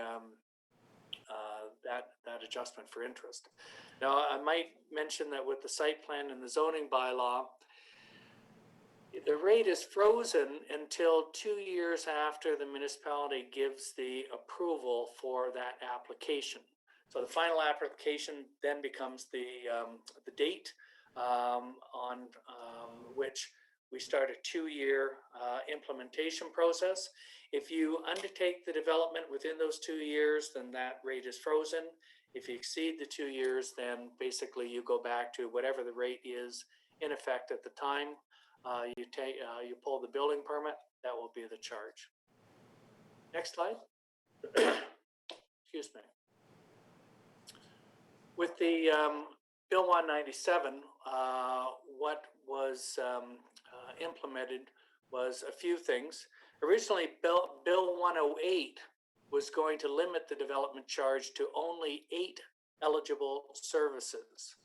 M: that adjustment for interest. Now, I might mention that with the site plan and the zoning bylaw, the rate is frozen until 2 years after the municipality gives the approval for that application. So the final application then becomes the date on which we start a 2-year implementation process. If you undertake the development within those 2 years, then that rate is frozen. If you exceed the 2 years, then basically you go back to whatever the rate is in effect at the time. You pull the building permit, that will be the charge. Next slide. Excuse me. With the Bill 197, what was implemented was a few things. Originally, Bill 108 was going to limit the development charge to only 8 eligible services.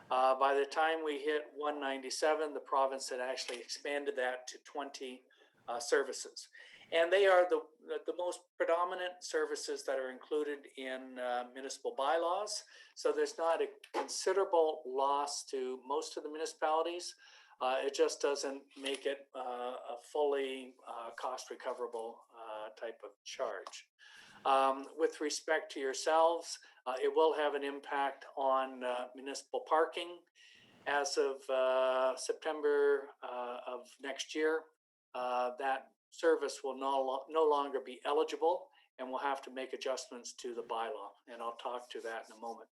M: By the time we hit 197, the province had actually expanded that to 20 services. And they are the most predominant services that are included in municipal bylaws. So there's not a considerable loss to most of the municipalities. It just doesn't make it a fully cost recoverable type of charge. With respect to yourselves, it will have an impact on municipal parking. As of September of next year, that service will no longer be eligible, and we'll have to make adjustments to the bylaw, and I'll talk to that in a moment.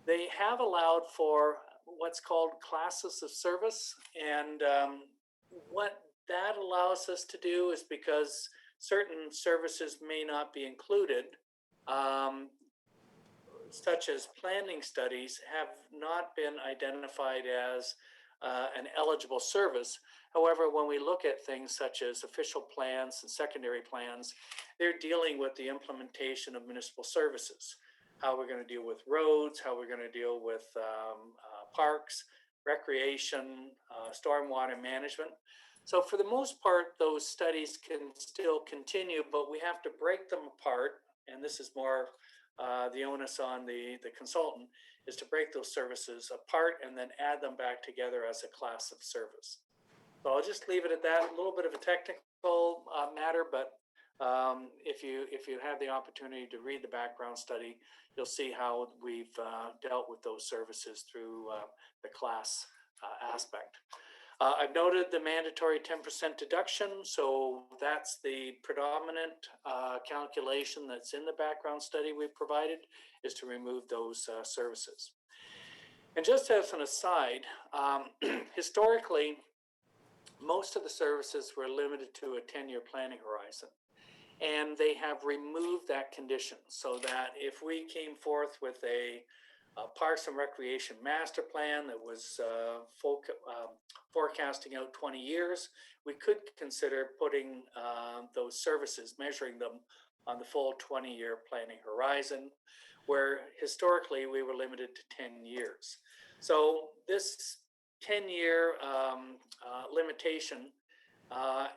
M: They have allowed for what's called classes of service, and what that allows us to do is because certain services may not be included, such as planning studies have not been identified as an eligible service. However, when we look at things such as official plans and secondary plans, they're dealing with the implementation of municipal services. How we're going to deal with roads, how we're going to deal with parks, recreation, stormwater management. So for the most part, those studies can still continue, but we have to break them apart. And this is more the onus on the consultant, is to break those services apart and then add them back together as a class of service. So I'll just leave it at that. A little bit of a technical matter, but if you have the opportunity to read the background study, you'll see how we've dealt with those services through the class aspect. I've noted the mandatory 10% deduction, so that's the predominant calculation that's in the background study we provided, is to remove those services. And just as an aside, historically, most of the services were limited to a 10-year planning horizon. And they have removed that condition so that if we came forth with a Parks and Recreation master plan that was forecasting out 20 years, we could consider putting those services, measuring them on the full 20-year planning horizon, where historically we were limited to 10 years. So this 10-year limitation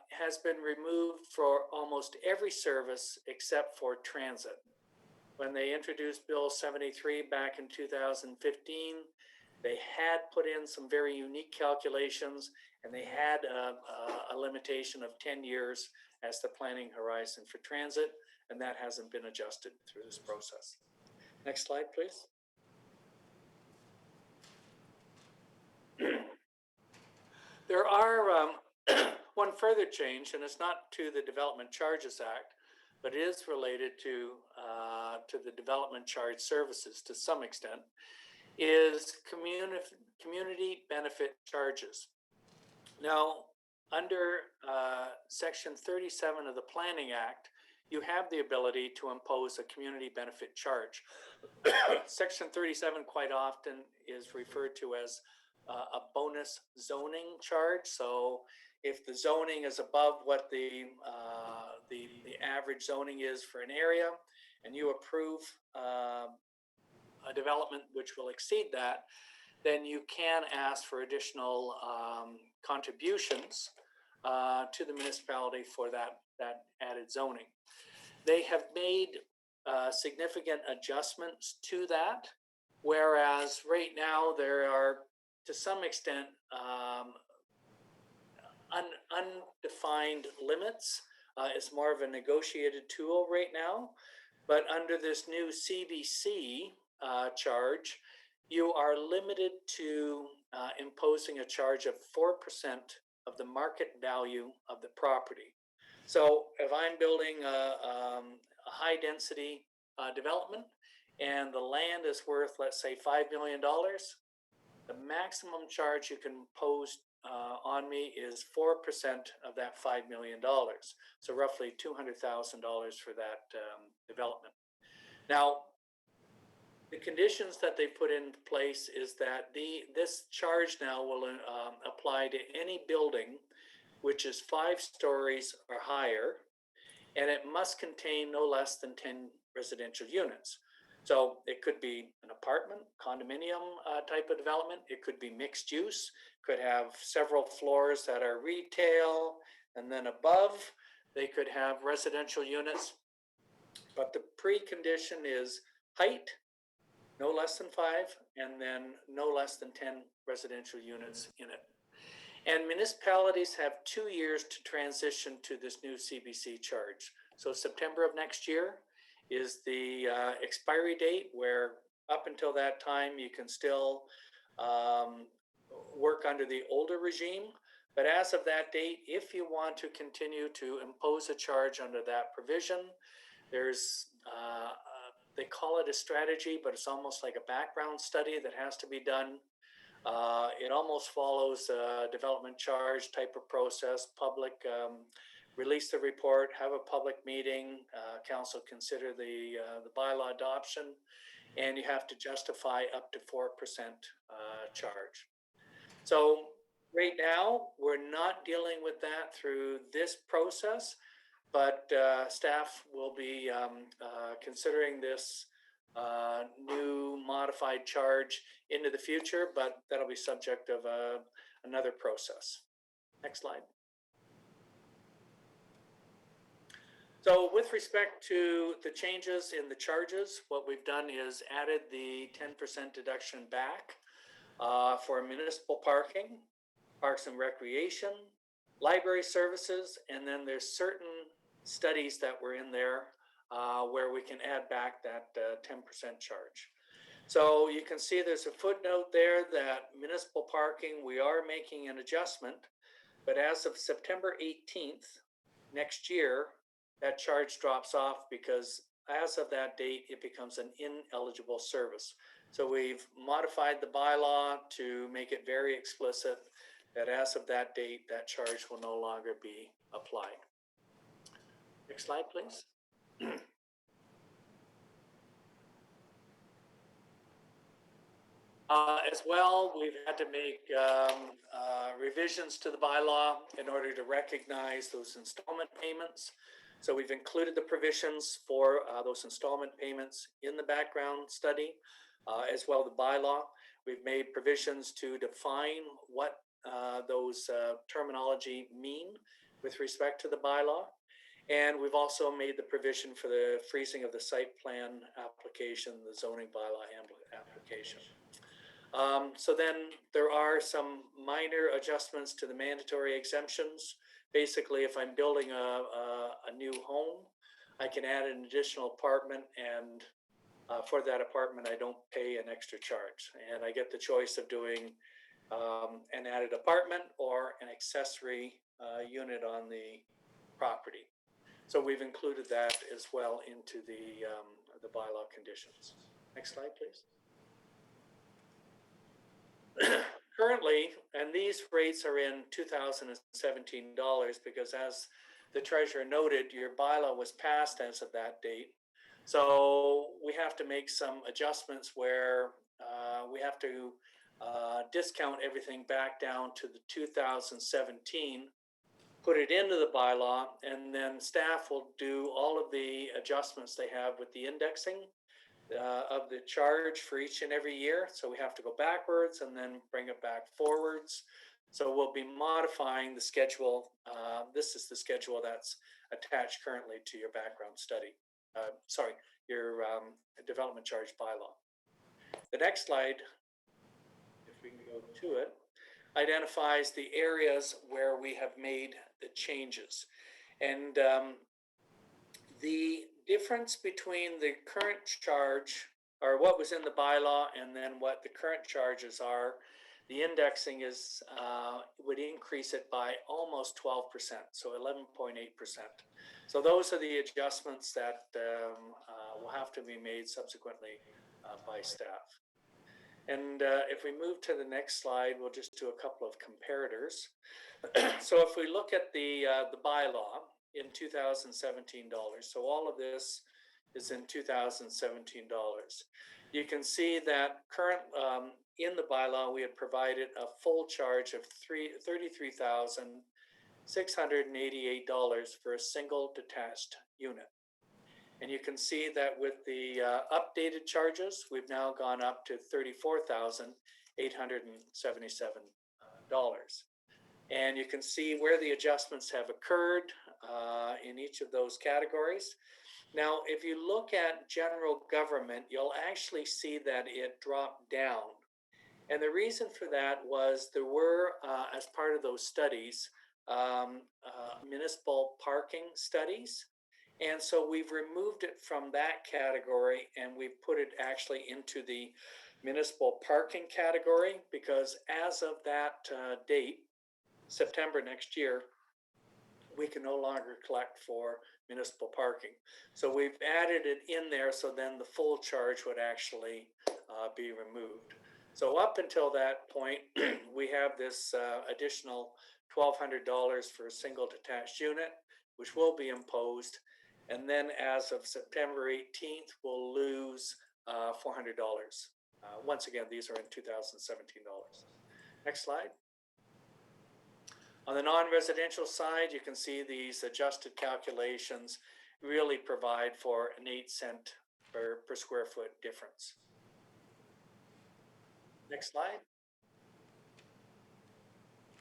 M: has been removed for almost every service except for transit. When they introduced Bill 73 back in 2015, they had put in some very unique calculations, and they had a limitation of 10 years as the planning horizon for transit, and that hasn't been adjusted through this process. Next slide, please. There are one further change, and it's not to the Development Charges Act, but it is related to the development charge services to some extent, is community benefit charges. Now, under Section 37 of the Planning Act, you have the ability to impose a community benefit charge. Section 37 quite often is referred to as a bonus zoning charge. So if the zoning is above what the average zoning is for an area, and you approve a development which will exceed that, then you can ask for additional contributions to the municipality for that added zoning. They have made significant adjustments to that, whereas right now there are, to some extent, undefined limits. It's more of a negotiated tool right now, but under this new CBC charge, you are limited to imposing a charge of 4% of the market value of the property. So if I'm building a high density development and the land is worth, let's say, $5 million, the maximum charge you can impose on me is 4% of that $5 million. So roughly $200,000 for that development. Now, The conditions that they put in place is that this charge now will apply to any building which is 5 stories or higher, and it must contain no less than 10 residential units. So it could be an apartment, condominium type of development. It could be mixed use, could have several floors that are retail, and then above they could have residential units. But the precondition is height, no less than 5, and then no less than 10 residential units in it. And municipalities have 2 years to transition to this new CBC charge. So September of next year is the expiry date, where up until that time you can still work under the older regime. But as of that date, if you want to continue to impose a charge under that provision, there's they call it a strategy, but it's almost like a background study that has to be done. It almost follows a development charge type of process. Public release the report, have a public meeting, council consider the bylaw adoption, and you have to justify up to 4% charge. So right now, we're not dealing with that through this process, but staff will be considering this new modified charge into the future, but that'll be subject of another process. Next slide. So with respect to the changes in the charges, what we've done is added the 10% deduction back for municipal parking, parks and recreation, library services, and then there's certain studies that were in there where we can add back that 10% charge. So you can see there's a footnote there that municipal parking, we are making an adjustment, but as of September 18th next year, that charge drops off because as of that date, it becomes an ineligible service. So we've modified the bylaw to make it very explicit that as of that date, that charge will no longer be applied. Next slide, please. As well, we've had to make revisions to the bylaw in order to recognize those installment payments. So we've included the provisions for those installment payments in the background study, as well as the bylaw. We've made provisions to define what those terminology mean with respect to the bylaw. And we've also made the provision for the freezing of the site plan application, the zoning bylaw application. So then there are some minor adjustments to the mandatory exemptions. Basically, if I'm building a new home, I can add an additional apartment, and for that apartment, I don't pay an extra charge. And I get the choice of doing an added apartment or an accessory unit on the property. So we've included that as well into the bylaw conditions. Next slide, please. Currently, and these rates are in $2017 because as the treasurer noted, your bylaw was passed as of that date. So we have to make some adjustments where we have to discount everything back down to the 2017, put it into the bylaw, and then staff will do all of the adjustments they have with the indexing of the charge for each and every year. So we have to go backwards and then bring it back forwards. So we'll be modifying the schedule. This is the schedule that's attached currently to your background study. Your development charge bylaw. The next slide, if we can go to it, identifies the areas where we have made the changes. And the difference between the current charge, or what was in the bylaw, and then what the current charges are, the indexing is would increase it by almost 12%, so 11.8%. So those are the adjustments that will have to be made subsequently by staff. And if we move to the next slide, we'll just do a couple of comparators. So if we look at the bylaw in $2017, so all of this is in $2017. you can see that current, in the bylaw, we had provided a full charge of $33,688 for a single detached unit. And you can see that with the updated charges, we've now gone up to $34,877. And you can see where the adjustments have occurred in each of those categories. Now, if you look at general government, you'll actually see that it dropped down. And the reason for that was there were, as part of those studies, municipal parking studies. And so we've removed it from that category and we've put it actually into the municipal parking category, because as of that date, September next year, we can no longer collect for municipal parking. So we've added it in there, so then the full charge would actually be removed. So up until that point, we have this additional $1,200 for a single detached unit, which will be imposed. And then as of September 18th, we'll lose $400. Once again, these are in 2017 dollars. Next slide. On the non-residential side, you can see these adjusted calculations really provide for an 8 cent per square foot difference. Next slide.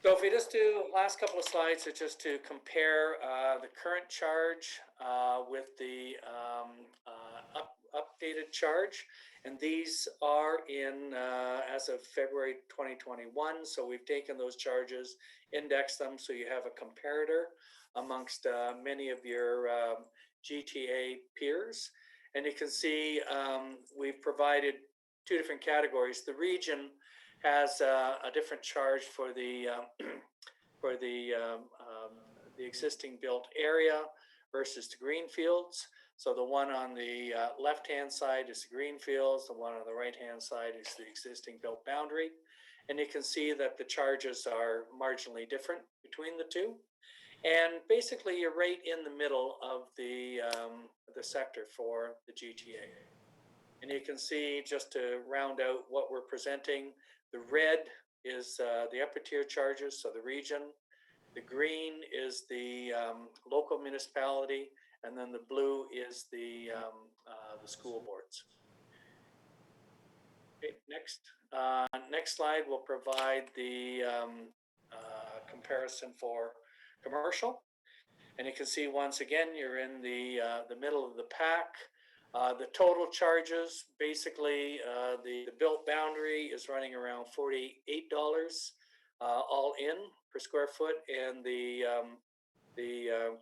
M: So if we just do last couple of slides, it's just to compare the current charge with the updated charge. And these are in as of February 2021. So we've taken those charges, indexed them, so you have a comparator amongst many of your GTA peers. And you can see we've provided two different categories. The region has a different charge for the existing built area versus the greenfields. So the one on the left-hand side is the greenfields, the one on the right-hand side is the existing built boundary. And you can see that the charges are marginally different between the two. And basically you're right in the middle of the sector for the GTA. And you can see, just to round out what we're presenting, the red is the upper tier charges, so the region. The green is the local municipality, and then the blue is the school boards. Okay, next. Next slide will provide the comparison for commercial. And you can see once again, you're in the middle of the pack. The total charges, basically, the built boundary is running around $48 all in per square foot, and the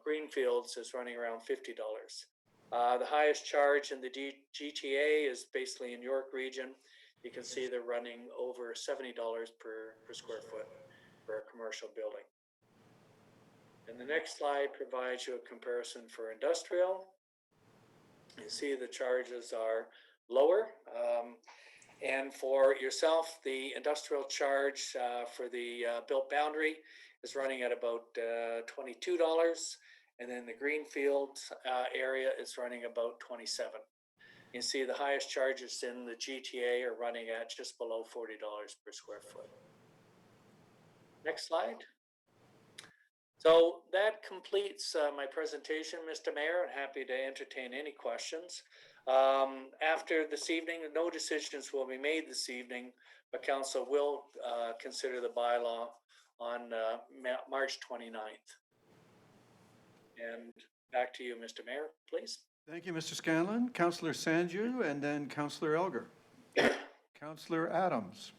M: greenfields is running around $50. The highest charge in the GTA is basically in York region. You can see they're running over $70 per square foot for a commercial building. And the next slide provides you a comparison for industrial. You see the charges are lower. And for yourself, the industrial charge for the built boundary is running at about $22. And then the greenfield area is running about $27. You see the highest charges in the GTA are running at just below $40 per square foot. Next slide. So that completes my presentation, Mr. Mayor. I'm happy to entertain any questions. After this evening, no decisions will be made this evening, but council will consider the bylaw on March 29th. And back to you, Mr. Mayor, please.
A: Thank you, Mr. Scanlon. Councillor Sanju, and then Councillor Elgar. Councillor Adams.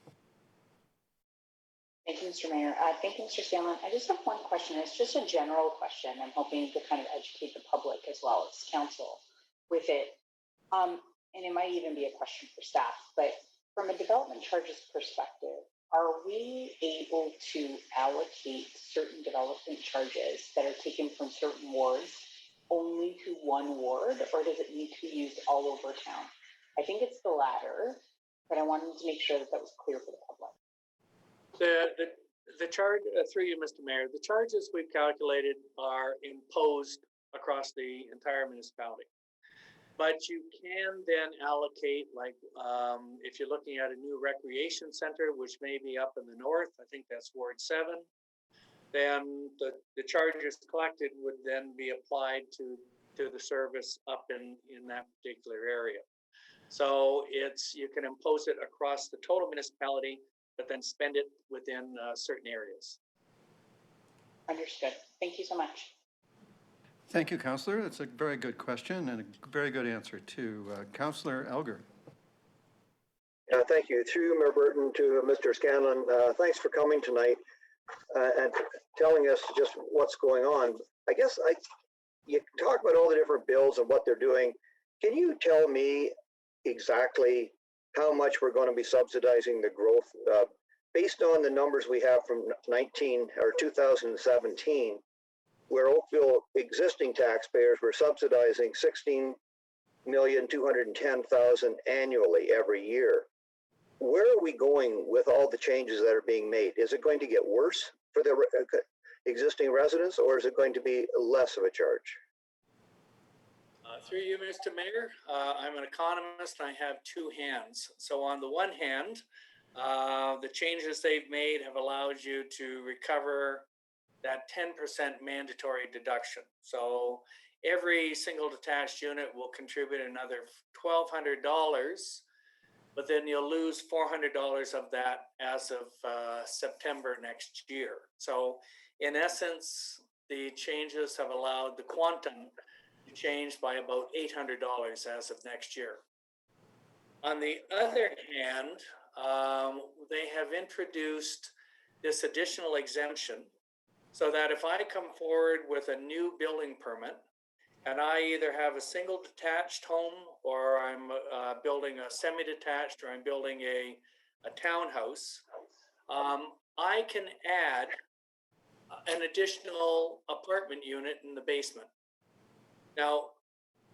N: Thank you, Mr. Mayor. Thank you, Mr. Scanlon. I just have one question. It's just a general question. I'm hoping to kind of educate the public as well as council with it. And it might even be a question for staff, but from a development charges perspective, are we able to allocate certain development charges that are taken from certain wards only to one ward, or does it need to be used all over town? I think it's the latter, but I wanted to make sure that that was clear for the public.
M: The charge, through you, Mr. Mayor, the charges we've calculated are imposed across the entire municipality. But you can then allocate, like, if you're looking at a new recreation center, which may be up in the north, I think that's Ward 7, then the charges collected would then be applied to the service up in that particular area. So you can impose it across the total municipality, but then spend it within certain areas.
N: Understood. Thank you so much.
A: Thank you, Councillor. That's a very good question and a very good answer too. Councillor Elgar.
E: Thank you. Through Mayor Burton to Mr. Scanlon, thanks for coming tonight and telling us just what's going on. I guess you talk about all the different bills and what they're doing. Can you tell me exactly how much we're going to be subsidizing the growth based on the numbers we have from 2017, where Oakville existing taxpayers were subsidizing $16,210,000 annually every year? Where are we going with all the changes that are being made? Is it going to get worse for the existing residents, or is it going to be less of a charge?
M: Through you, Mr. Mayor, I'm an economist and I have two hands. So on the one hand, the changes they've made have allowed you to recover that 10% mandatory deduction. So every single detached unit will contribute another $1,200, but then you'll lose $400 of that as of September next year. So in essence, the changes have allowed the quantum to change by about $800 as of next year. On the other hand, they have introduced this additional exemption so that if I come forward with a new building permit and I either have a single detached home or I'm building a semi-detached or I'm building a townhouse, I can add an additional apartment unit in the basement. Now,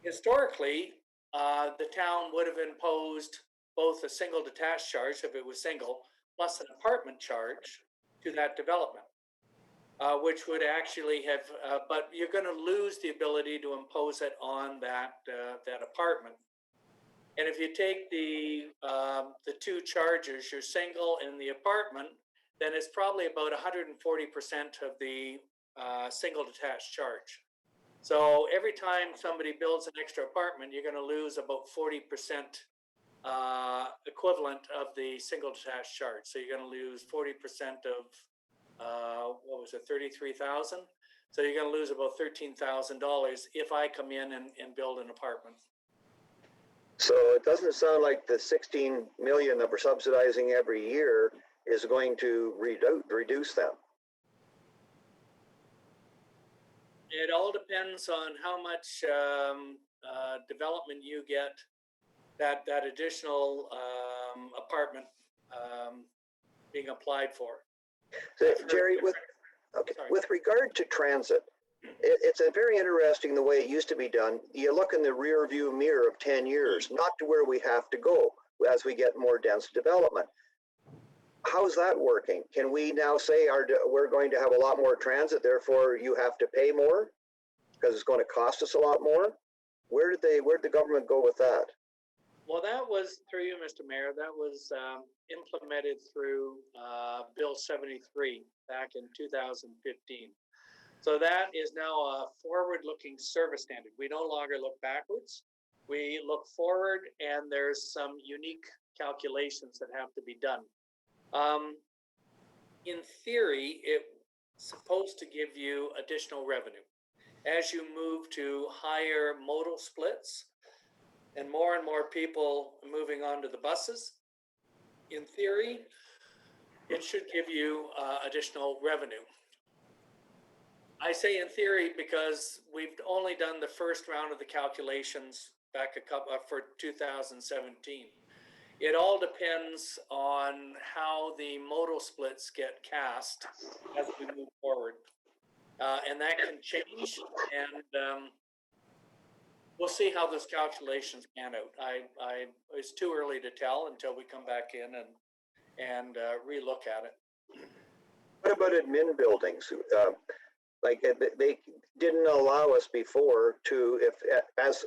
M: historically, the town would have imposed both a single detached charge, if it was single, plus an apartment charge to that development, which would actually have, but you're going to lose the ability to impose it on that apartment. And if you take the two charges, your single and the apartment, then it's probably about 140% of the single detached charge. So every time somebody builds an extra apartment, you're going to lose about 40% equivalent of the single detached charge. So you're going to lose 40% of, what was it, 33,000? So you're going to lose about $13,000 if I come in and build an apartment.
E: So it doesn't sound like the 16 million that we're subsidizing every year is going to reduce them.
M: It all depends on how much development you get, that additional apartment being applied for.
E: So, Jerry, with regard to transit, it's a very interesting the way it used to be done. You look in the rear view mirror of 10 years, not to where we have to go as we get more dense development. How's that working? Can we now say we're going to have a lot more transit, therefore you have to pay more because it's going to cost us a lot more? Where did the government go with that?
M: Well, that was, through you, Mr. Mayor, that was implemented through Bill 73 back in 2015. So that is now a forward-looking service standard. We no longer look backwards. We look forward, and there's some unique calculations that have to be done. In theory, it's supposed to give you additional revenue. As you move to higher modal splits and more people moving onto the buses, in theory, it should give you additional revenue. I say in theory because we've only done the first round of the calculations back for 2017. It all depends on how the modal splits get cast as we move forward. And that can change, and we'll see how those calculations pan out. It's too early to tell until we come back in and relook at it.
E: What about admin buildings? Like they didn't allow us before to, if as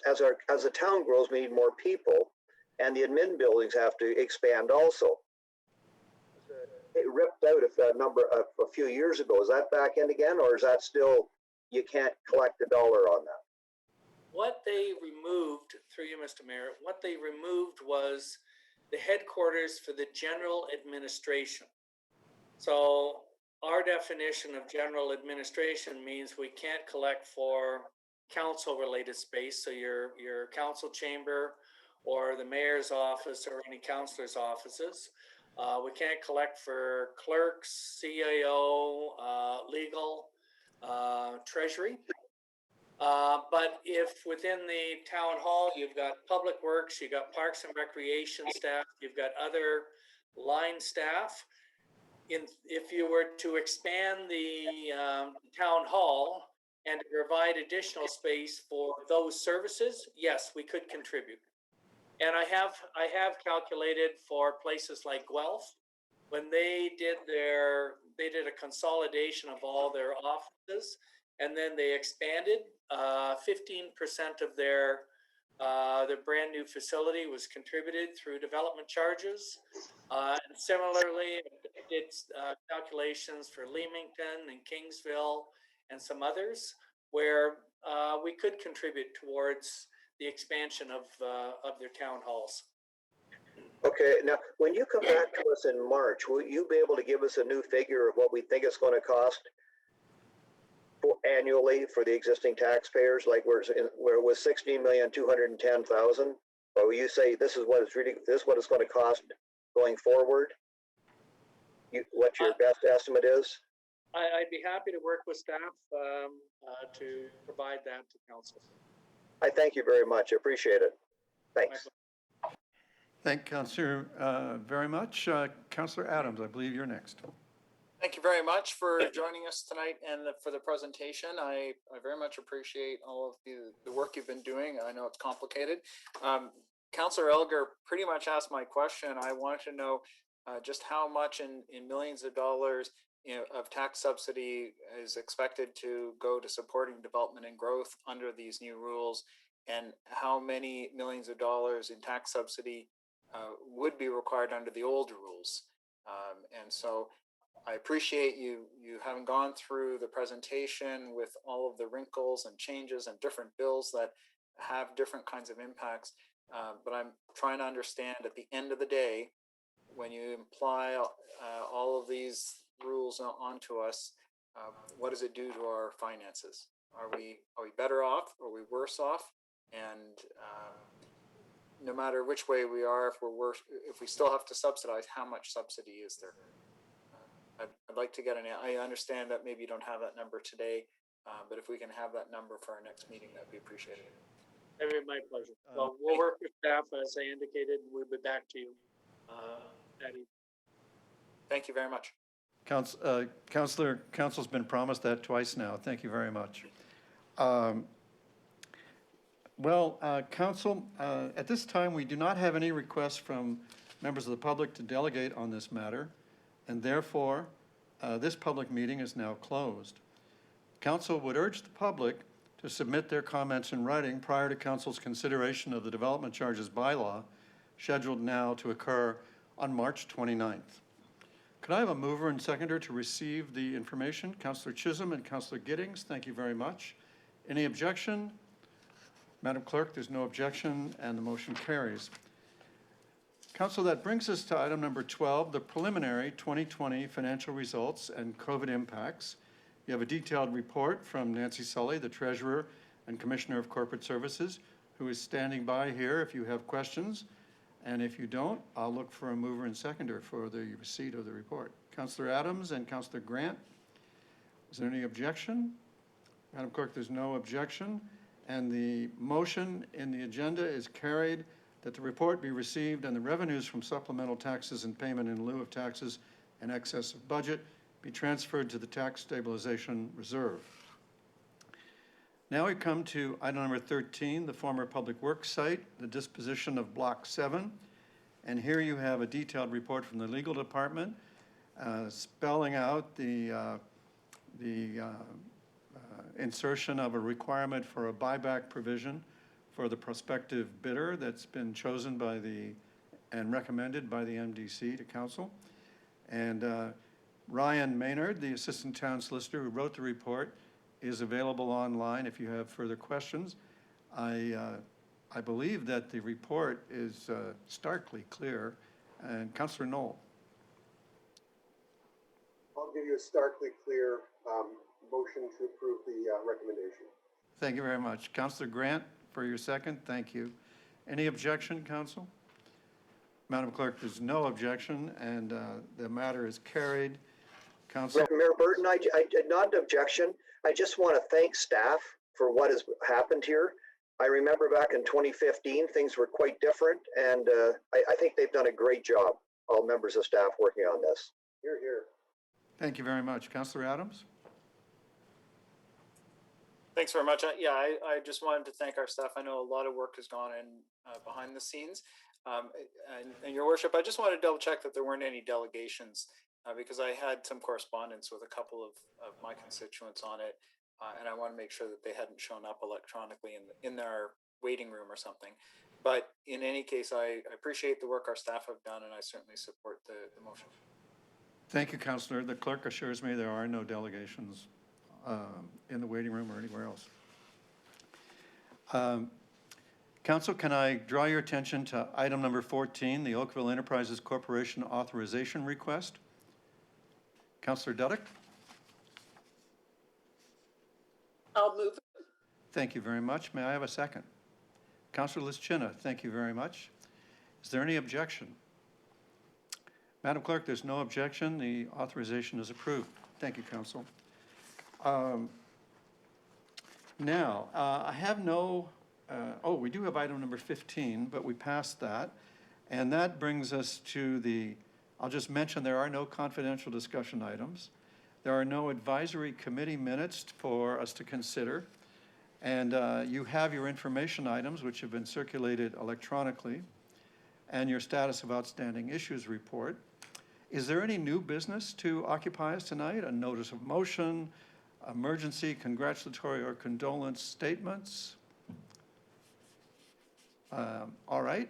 E: the town grows, we need more people, and the admin buildings have to expand also. It ripped out a number of a few years ago. Is that back in again, or is that still you can't collect a dollar on that?
M: What they removed, through you, Mr. Mayor, what they removed was the headquarters for the general administration. So our definition of general administration means we can't collect for council-related space, so your council chamber or the mayor's office or any councilor's offices. We can't collect for clerks, CAO, legal, treasury. But if within the town hall, you've got public works, you've got parks and recreation staff, you've got other line staff, if you were to expand the town hall and to provide additional space for those services, yes, we could contribute. And I have calculated for places like Guelph, when they did a consolidation of all their offices, and then they expanded. 15% of their brand new facility was contributed through development charges. And similarly, I did calculations for Leamington and Kingsville and some others where we could contribute towards the expansion of their town halls.
E: Okay, now when you come back to us in March, will you be able to give us a new figure of what we think it's going to cost annually for the existing taxpayers? Like where it was $16,210,000, but will you say this is what it's going to cost going forward? What your best estimate is?
M: I'd be happy to work with staff to provide that to council.
E: I thank you very much. I appreciate it. Thanks.
A: Thank Councillor very much. Councillor Adams, I believe you're next.
I: Thank you very much for joining us tonight and for the presentation. I very much appreciate all of the work you've been doing. I know it's complicated. Councillor Elgar pretty much asked my question. I wanted to know just how much in millions of dollars of tax subsidy is expected to go to supporting development and growth under these new rules, and how many millions of dollars in tax subsidy would be required under the old rules. And so I appreciate you having gone through the presentation with all of the wrinkles and changes and different bills that have different kinds of impacts. But I'm trying to understand at the end of the day, when you imply all of these rules onto us, what does it do to our finances? Are we better off? Are we worse off? And no matter which way we are, if we're worse, if we still have to subsidize, how much subsidy is there? I'd like to get I understand that maybe you don't have that number today, but if we can have that number for our next meeting, that'd be appreciated.
M: It'd be my pleasure. So we'll work with staff as I indicated, and we'll be back to you that evening.
I: Thank you very much.
A: Council's been promised that twice now. Thank you very much. Council, at this time, we do not have any requests from members of the public to delegate on this matter, and therefore, this public meeting is now closed. Council would urge the public to submit their comments in writing prior to Council's consideration of the development charges bylaw, scheduled now to occur on March 29th. Could I have a mover and seconder to receive the information? Councillor Chisholm and Councillor Giddings, thank you very much. Any objection? Madam Clerk, there's no objection, and the motion carries. Council, that brings us to item number 12, the preliminary 2020 financial results and COVID impacts. You have a detailed report from Nancy Sully, the Treasurer and Commissioner of Corporate Services, who is standing by here if you have questions. And if you don't, I'll look for a mover and seconder for the receipt of the report. Councillor Adams and Councillor Grant, is there any objection? Madam Clerk, there's no objection. And the motion in the agenda is carried that the report be received and the revenues from supplemental taxes and payment in lieu of taxes in excess of budget be transferred to the Tax Stabilization Reserve. Now we come to item number 13, the former Public Works site, the disposition of Block 7. And here you have a detailed report from the legal department spelling out the insertion of a requirement for a buyback provision for the prospective bidder that's been chosen by and recommended by the MDC to council. And Ryan Maynard, the Assistant Town Solicitor who wrote the report, is available online if you have further questions. I believe that the report is starkly clear. And Councillor Knoll.
D: I'll give you a starkly clear motion to approve the recommendation.
A: Thank you very much. Councillor Grant for your second. Thank you. Any objection, Council? Madam Clerk, there's no objection, and the matter is carried. Council.
E: Mayor Burton, I not an objection. I just want to thank staff for what has happened here. I remember back in 2015, things were quite different, and I think they've done a great job, all members of staff working on this.
D: Hear, hear.
A: Thank you very much. Councillor Adams?
I: Thanks very much. Yeah, I just wanted to thank our staff. I know a lot of work has gone in behind the scenes. And Your Worship, I just wanted to double check that there weren't any delegations because I had some correspondence with a couple of my constituents on it. And I want to make sure that they hadn't shown up electronically in their waiting room or something. But in any case, I appreciate the work our staff have done, and I certainly support the motion.
A: Thank you, Councillor. The clerk assures me there are no delegations in the waiting room or anywhere else. Council, can I draw your attention to item number 14, the Oakville Enterprises Corporation authorization request? Councillor Duddick?
G: I'll move.
A: Thank you very much. May I have a second? Councillor Lischina, thank you very much. Is there any objection? Madam Clerk, there's no objection. The authorization is approved. Thank you, Council. Now, I have no, we do have item number 15, but we passed that. And that brings us to I'll just mention there are no confidential discussion items. There are no advisory committee minutes for us to consider. And you have your information items, which have been circulated electronically, and your status of outstanding issues report. Is there any new business to occupy us tonight? A notice of motion, emergency, congratulatory, or condolence statements? All right.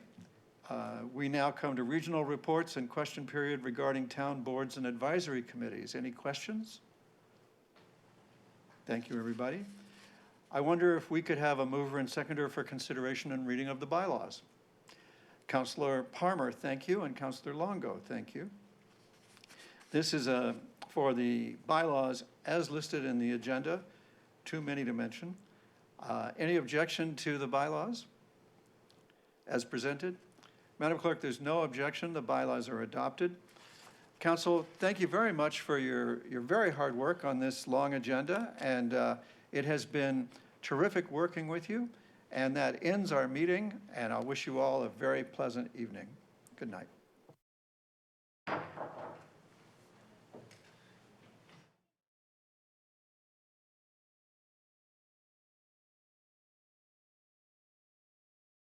A: We now come to regional reports and question period regarding town boards and advisory committees. Any questions? Thank you, everybody. I wonder if we could have a mover and seconder for consideration and reading of the bylaws. Councillor Palmer, thank you, and Councillor Longo, thank you. This is for the bylaws as listed in the agenda, too many to mention. Any objection to the bylaws as presented? Madam Clerk, there's no objection. The bylaws are adopted. Council, thank you very much for your very hard work on this long agenda, and it has been terrific working with you. And that ends our meeting, and I wish you all a very pleasant evening. Good night.